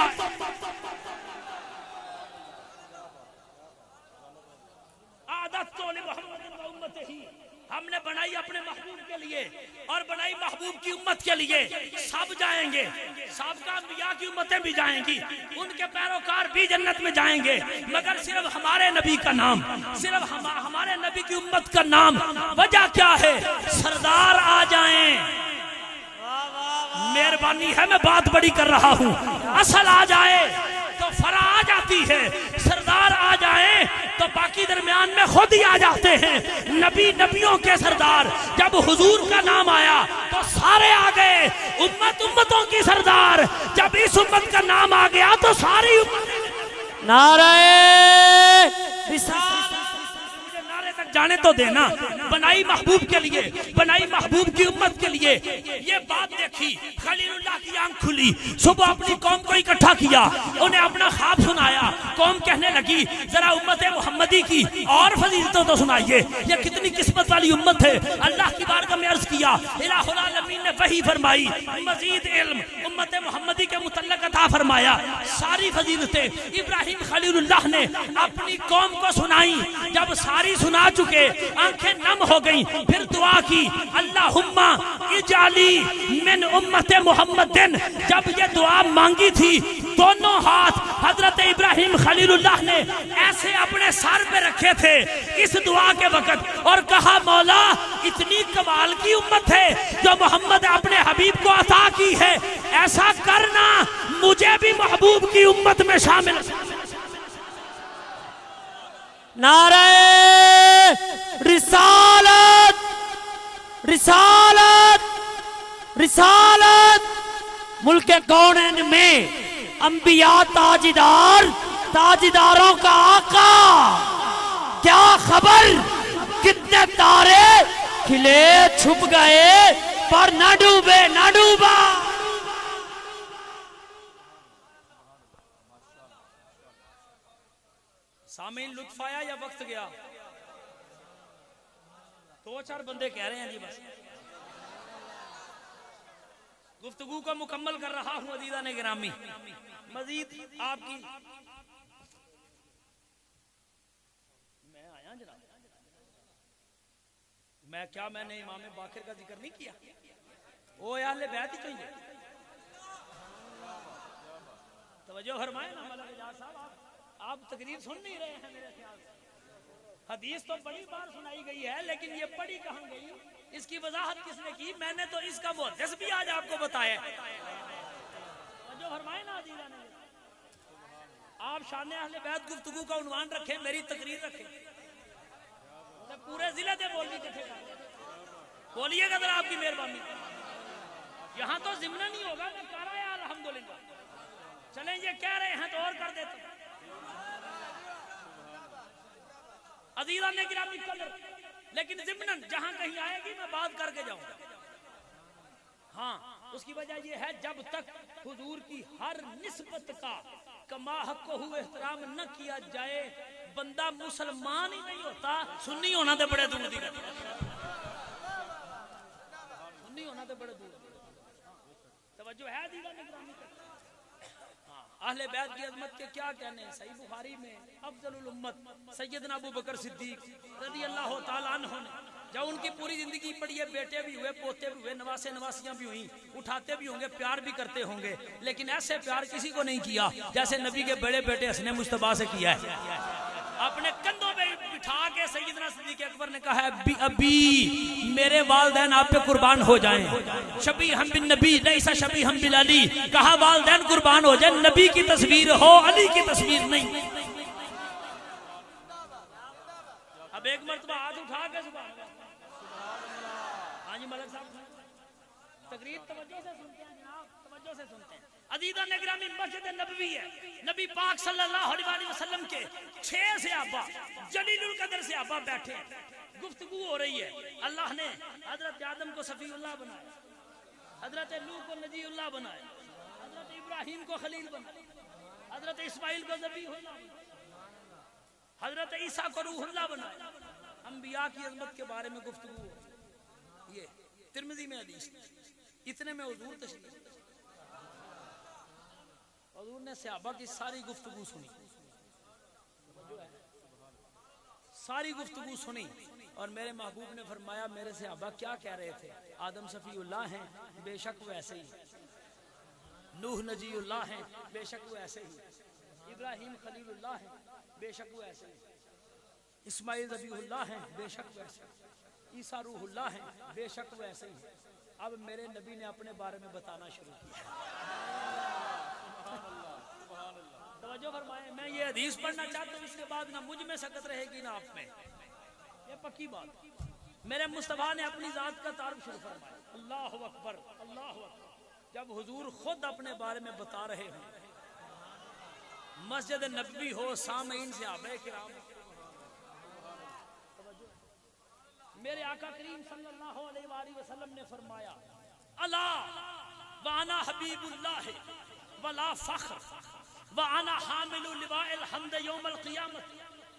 عادت تو لمحمد و امتہ، ہم نے بنائی اپنے محبوب کے لیے اور بنائی محبوب کی امت کے لیے۔ سب جائیں گے، سابقہ انبیاء کی امتیں بھی جائیں گی، ان کے پیروکار بھی جنت میں جائیں گے، مگر صرف ہمارے نبی کا نام، صرف ہمارے نبی کی امت کا نام۔ وجہ کیا ہے؟ سردار آ جائیں، مہربانی ہے میں بات بڑی کر رہا ہوں، اصل آ جائے تو فرا آ جاتی ہے، سردار آ جائیں تو باقی درمیان میں خود ہی آ جاتے ہیں۔ نبی نبیوں کے سردار، جب حضور کا نام آیا تو سارے آ گئے، امت امتوں کی سردار، جب اس امت کا نام آ گیا تو ساری امت۔ نعرہ رسالت، مجھے نعرے تک جانے تو دینا۔ بنائی محبوب کے لیے، بنائی محبوب کی امت کے لیے۔ یہ بات دیکھی، خلیل اللہ کی آنکھ کھلی، صبح اپنی قوم کو اکٹھا کیا، انہیں اپنا خواب سنایا۔ قوم کہنے لگی ذرا امت محمدی کی اور فضیلتوں تو سنائیے، یہ کتنی قسمت والی امت ہے۔ اللہ کی بارگاہ میں عرض کیا، الہ العالمین نے وحی فرمائی، مزید علم امت محمدی کے متعلق عطا فرمایا، ساری فضیلتیں ابراہیم خلیل اللہ نے اپنی قوم کو سنائی۔ جب ساری سنا چکے، آنکھیں نم ہو گئیں، پھر دعا کی، اللہم اجعلی من امت محمد۔ جب یہ دعا مانگی تھی، دونوں ہاتھ حضرت ابراہیم خلیل اللہ نے ایسے اپنے سر پہ رکھے تھے اس دعا کے وقت، اور کہا مولا اتنی کمال کی امت ہے جو محمد اپنے حبیب کو عطا کی ہے، ایسا کرنا مجھے بھی محبوب کی امت میں شامل۔ نعرہ رسالت، رسالت، رسالت۔ ملک کونین میں انبیاء تاجدار، تاجداروں کا آقا، کیا خبر کتنے تارے کھلے چھپ گئے پر نہ ڈوبے، نہ ڈوبا۔ سامعین لطف آیا یا وقت گیا؟ 2-4 بندے کہہ رہے ہیں جی بس. گفتگو کو مکمل کر رہا ہوں عزیزان گرامی. مزید آپ کی میں آیا جناب، میں نے امام باقر کا ذکر نہیں کیا؟ وہ اہل بیت ہی چاہیے. توجہ فرمائیں نا مولانا اعجاز صاحب، آپ تقریر سن نہیں رہے ہیں میرے خیال سے. حدیث تو بڑی بار سنائی گئی ہے لیکن یہ پڑھی کہاں گئی، اس کی وضاحت کس نے کی؟ میں نے تو اس کا محدث بھی آج آپ کو بتایا. توجہ فرمائیں نا عزیزان، آپ شان اہل بیت گفتگو کا عنوان رکھیں، میری تقریر رکھیں. پورے ضلع سے بولنی کتنے بولیے گا ذرا، آپ کی مہربانی. یہاں تو ضمن نہیں ہوگا، میں کہہ رہا ہے الحمدللہ. چلیں یہ کہہ رہے ہیں تو اور کر دیتے. عزیزان نے گرامی قدر، لیکن ضمن جہاں کہیں آئے گی میں بات کر کے جاؤں گا. ہاں اس کی وجہ یہ ہے جب تک حضور کی ہر نسبت کا کما حق ہوئے احترام نہ کیا جائے بندہ مسلمان ہی نہیں ہوتا. سنی ہونا تو بڑے دور دی گل، سنی ہونا تو بڑے دور. توجہ ہے عزیزان گرامی. اہل بیت کی عظمت کے کیا کہنے ہیں. صحیح بخاری میں افضل الامت سیدنا ابو بکر صدیق رضی اللہ تعالیٰ عنہ نے جب ان کی پوری زندگی پڑھی ہے، بیٹے بھی ہوئے، پوتے بھی ہوئے، نواسے نواسیاں بھی ہوئیں، اٹھاتے بھی ہوں گے، پیار بھی کرتے ہوں گے، لیکن ایسے پیار کسی کو نہیں کیا جیسے نبی کے بڑے بیٹے حسن مجتبیٰ سے کیا ہے. اپنے کندھوں پہ بٹھا کے سیدنا صدیق اکبر نے کہا ہے ابھی میرے والدین آپ پہ قربان ہو جائیں. شبیہم بالنبی لیس شبیہم بالعلی، کہا والدین قربان ہو جائیں، نبی کی تصویر ہو، علی کی تصویر نہیں. اب ایک مرتبہ ہاتھ اٹھا کے سبحان اللہ. ہاں جی ملک صاحب تقریر توجہ سے سنتے ہیں جناب، توجہ سے سنتے ہیں. عزیزان گرامی مسجد نبوی ہے، نبی پاک صلی اللہ علیہ وسلم کے 6 صحابہ جلیل القدر صحابہ بیٹھے ہیں، گفتگو ہو رہی ہے. اللہ نے حضرت آدم کو صفی اللہ بنایا، حضرت نوح کو نجی اللہ بنایا، حضرت ابراہیم کو خلیل بنایا، حضرت اسماعیل کو ذبیح اللہ بنایا، حضرت عیسیٰ کو روح اللہ بنایا. انبیاء کی عظمت کے بارے میں گفتگو ہو. یہ ترمذی میں حدیث. اتنے میں حضور تشریف، حضور نے صحابہ کی ساری گفتگو سنی، ساری گفتگو سنی، اور میرے محبوب نے فرمایا میرے صحابہ کیا کہہ رہے تھے؟ آدم صفی اللہ ہیں، بے شک وہ ایسے ہی. نوح نجی اللہ ہیں، بے شک وہ ایسے ہی. ابراہیم خلیل اللہ ہیں، بے شک وہ ایسے ہی. اسماعیل ذبیح اللہ ہیں، بے شک وہ ایسے ہی. عیسیٰ روح اللہ ہیں، بے شک وہ ایسے ہی. اب میرے نبی نے اپنے بارے میں بتانا شروع کیا. توجہ فرمائیں، میں یہ حدیث پڑھنا چاہتا ہوں، اس کے بعد نہ مجھ میں سکت رہے گی نہ آپ میں، یہ پکی بات. میرے مصطفیٰ نے اپنی ذات کا تعارف شروع فرمایا. اللہ اکبر، اللہ اکبر. جب حضور خود اپنے بارے میں بتا رہے ہوں، مسجد نبوی ہو، سامعین صحابہ کرام، میرے آقا کریم صلی اللہ علیہ وآلہ وسلم نے فرمایا الا وانا حبیب اللہ ولا فخر وانا حامل لواء الحمد یوم القیامت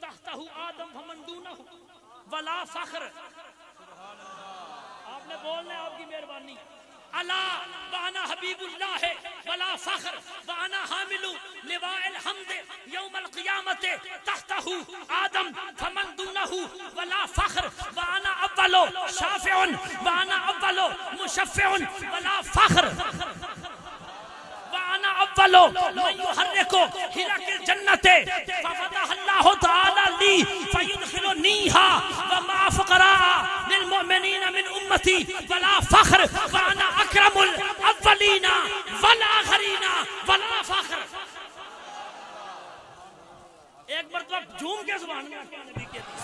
تحتہ آدم فمن دونہ ولا فخر. آپ نے بولنا ہے، آپ کی مہربانی. الا وانا حبیب اللہ ولا فخر وانا حامل لواء الحمد یوم القیامت تحتہ آدم فمن دونہ ولا فخر وانا اول شافع وانا اول مشفع ولا فخر وانا اول من يحرك حرك الجنة ففتح الله تعالى لي فيدخلنيها وما فقراء للمؤمنين من امتي ولا فخر وانا اکرم الاولین والآخرین ولا فخر. ایک مرتبہ جھوم کے زبان میں نبی کی حدیث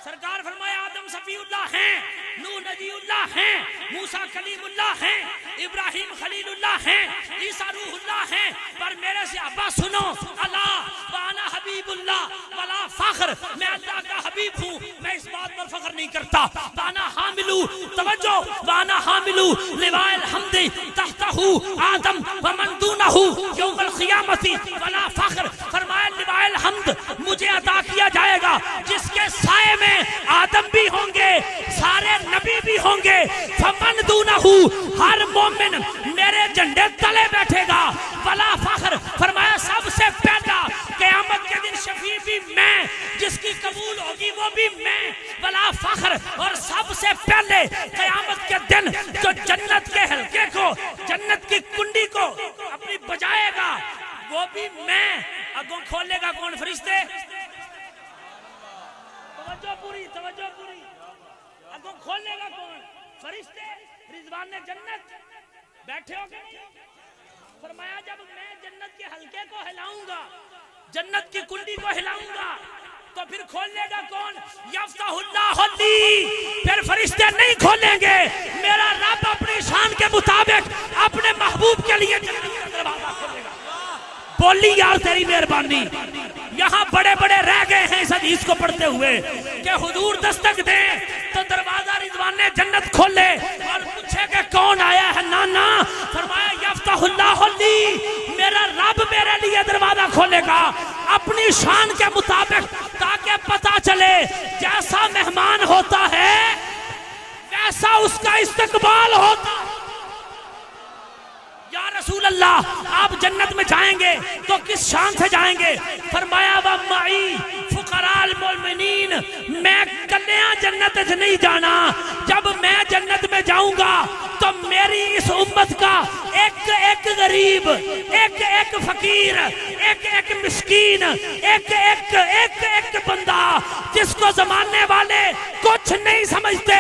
سرکار فرمایا آدم صفی اللہ ہیں، نوح نجی اللہ ہیں، موسیٰ کلیم اللہ ہیں، ابراہیم خلیل اللہ ہیں، عیسیٰ روح اللہ ہیں، پر میرے سے ابا سنو، اللہ وانا حبیب اللہ ولا فخر، میں اللہ کا حبیب ہوں، میں اس بات پر فخر نہیں کرتا. وانا حاملو، توجہ، وانا حاملو لواء الحمد تحتہ آدم ومن دونہ یوم القیامت ولا فخر. فرمایا لواء الحمد مجھے عطا کیا جائے گا جس کے سائے میں آدم بھی ہوں گے, سارے نبی بھی ہوں گے. فمن دونہ ہر مومن میرے جھنڈے تلے بیٹھے گا. ولا فخر فرمایا سب سے پہلا قیامت کے دن شفیع بھی میں, جس کی قبول ہوگی وہ بھی میں. ولا فخر اور سب سے پہلے قیامت کے دن جو جنت کے حلقے کو, جنت کی کنڈی کو اپنی بجائے گا وہ بھی میں. اگوں کھولے گا کون؟ فرشتے. توجہ پوری, توجہ پوری. اگوں کھولے گا کون؟ فرشتے. رضوان جنت بیٹھے ہو گئے. فرمایا جب میں جنت کے حلقے کو ہلاؤں گا, جنت کی کنڈی کو ہلاؤں گا, تو پھر کھولے گا کون؟ یفتح اللہ لی. پھر فرشتے نہیں کھولیں گے, میرا رب اپنی شان کے مطابق اپنے محبوب کے لیے جنت کا دروازہ کھولے گا. بولی یار تیری مہربانی. یہاں بڑے بڑے رہ گئے ہیں اس حدیث کو پڑھتے ہوئے کہ حضور دستک دیں تو دروازہ رضوان جنت کھولے اور پوچھے کہ کون آیا ہے. نانا فرمایا یفتح اللہ لی, میرا رب میرے لیے دروازہ کھولے گا اپنی شان کے مطابق, تاکہ پتا چلے جیسا مہمان ہوتا ہے ویسا اس کا استقبال ہوتا. یا رسول اللہ آپ جنت میں جائیں گے تو کس شان سے جائیں گے؟ فرمایا وَمَعِي فُقَرَاءَ الْمُؤْمِنِينَ, میں کلیاں جنت سے نہیں جانا. جب میں جنت میں جاؤں گا تو میری اس امت کا ایک ایک غریب, ایک ایک فقیر, ایک ایک مسکین, ایک ایک ایک ایک بندہ جس کو زمانے والے کچھ نہیں سمجھتے,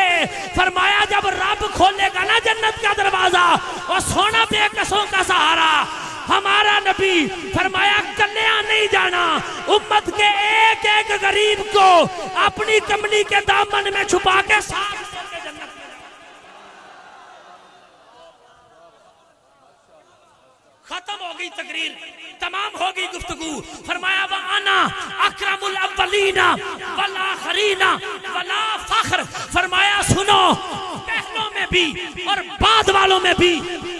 فرمایا جب رب کھولے گا نا جنت کا دروازہ, اور سونا بے کسوں کا سہارا ہمارا نبی, فرمایا کلیاں نہیں جانا, امت کے ایک ایک غریب کو اپنی کملی کے دامن میں چھپا کے ساتھ جنت میں. ختم ہو گئی تقریر, تمام ہو گئی گفتگو. فرمایا وَأَنَا أَكْرَمُ الْأَوَّلِينَ وَالْآخِرِينَ وَلَا فَخْرَ. فرمایا سنو, پہلوں میں بھی اور بعد والوں میں بھی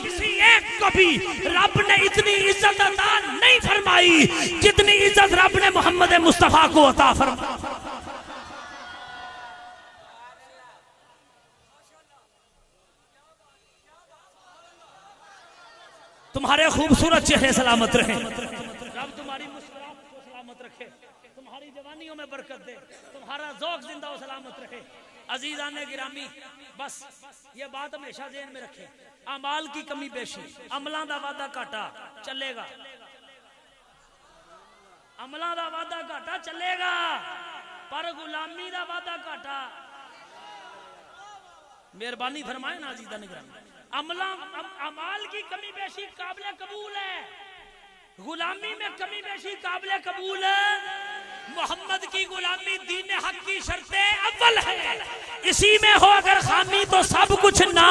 کسی ایک کو بھی رب نے اتنی عزت عطا نہیں فرمائی جتنی عزت رب نے محمد مصطفیٰ کو عطا فرمائی. تمہارے خوبصورت چہرے سلامت رہیں, رب تمہاری مسکراہٹ کو سلامت رکھے, تمہاری جوانیوں میں برکت دے, تمہارا ذوق زندہ و سلامت رہے. عزیزان گرامی, بس یہ بات ہمیشہ ذہن میں رکھیں, اعمال کی کمی بیشی, عملاں دا وعدہ گھاٹا چلے گا, عملاں دا وعدہ گھاٹا چلے گا, پر غلامی دا وعدہ گھاٹا. مہربانی فرمائے نا عزیزان گرامی, اعمال کی کمی بیشی قابل قبول ہے, غلامی میں کمی بیشی قابل قبول ہے. محمد کی غلامی دین حق کی شرط اول ہے, اسی میں ہو اگر خامی تو سب کچھ نا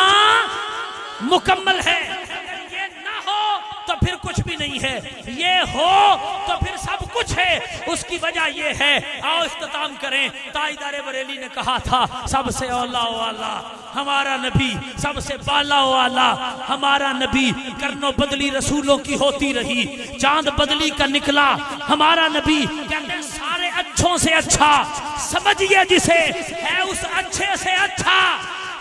مکمل ہے. اگر یہ نہ ہو تو پھر کچھ بھی نہیں ہے, یہ ہو تو پھر سب کچھ ہے. اس کی وجہ یہ ہے, آؤ اختتام کریں. تاجدار بریلی نے کہا تھا سب سے اولا والا ہمارا نبی, سب سے بالا والا ہمارا نبی. کرنو بدلی رسولوں کی ہوتی رہی, چاند بدلی کا نکلا ہمارا نبی. کہتے ہیں سارے اچھوں سے اچھا سمجھئے جسے ہے اس اچھے سے اچھا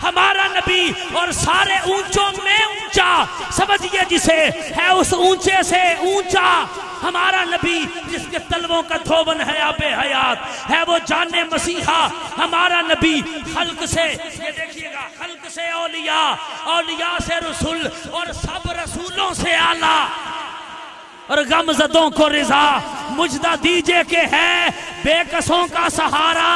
ہمارا نبی, اور سارے اونچوں میں اونچا سمجھئے جسے ہے اس اونچے سے اونچا ہمارا نبی. جس کے تلووں کا دھوبن ہے آب حیات ہے وہ جان مسیحا ہمارا نبی. خلق سے, یہ دیکھیے گا, خلق سے اولیاء, اولیاء سے رسول, اور سب رسولوں سے اعلیٰ, اور غمزدوں کو رضا. مجدہ دیجئے کہ ہے بے کسوں کا سہارا.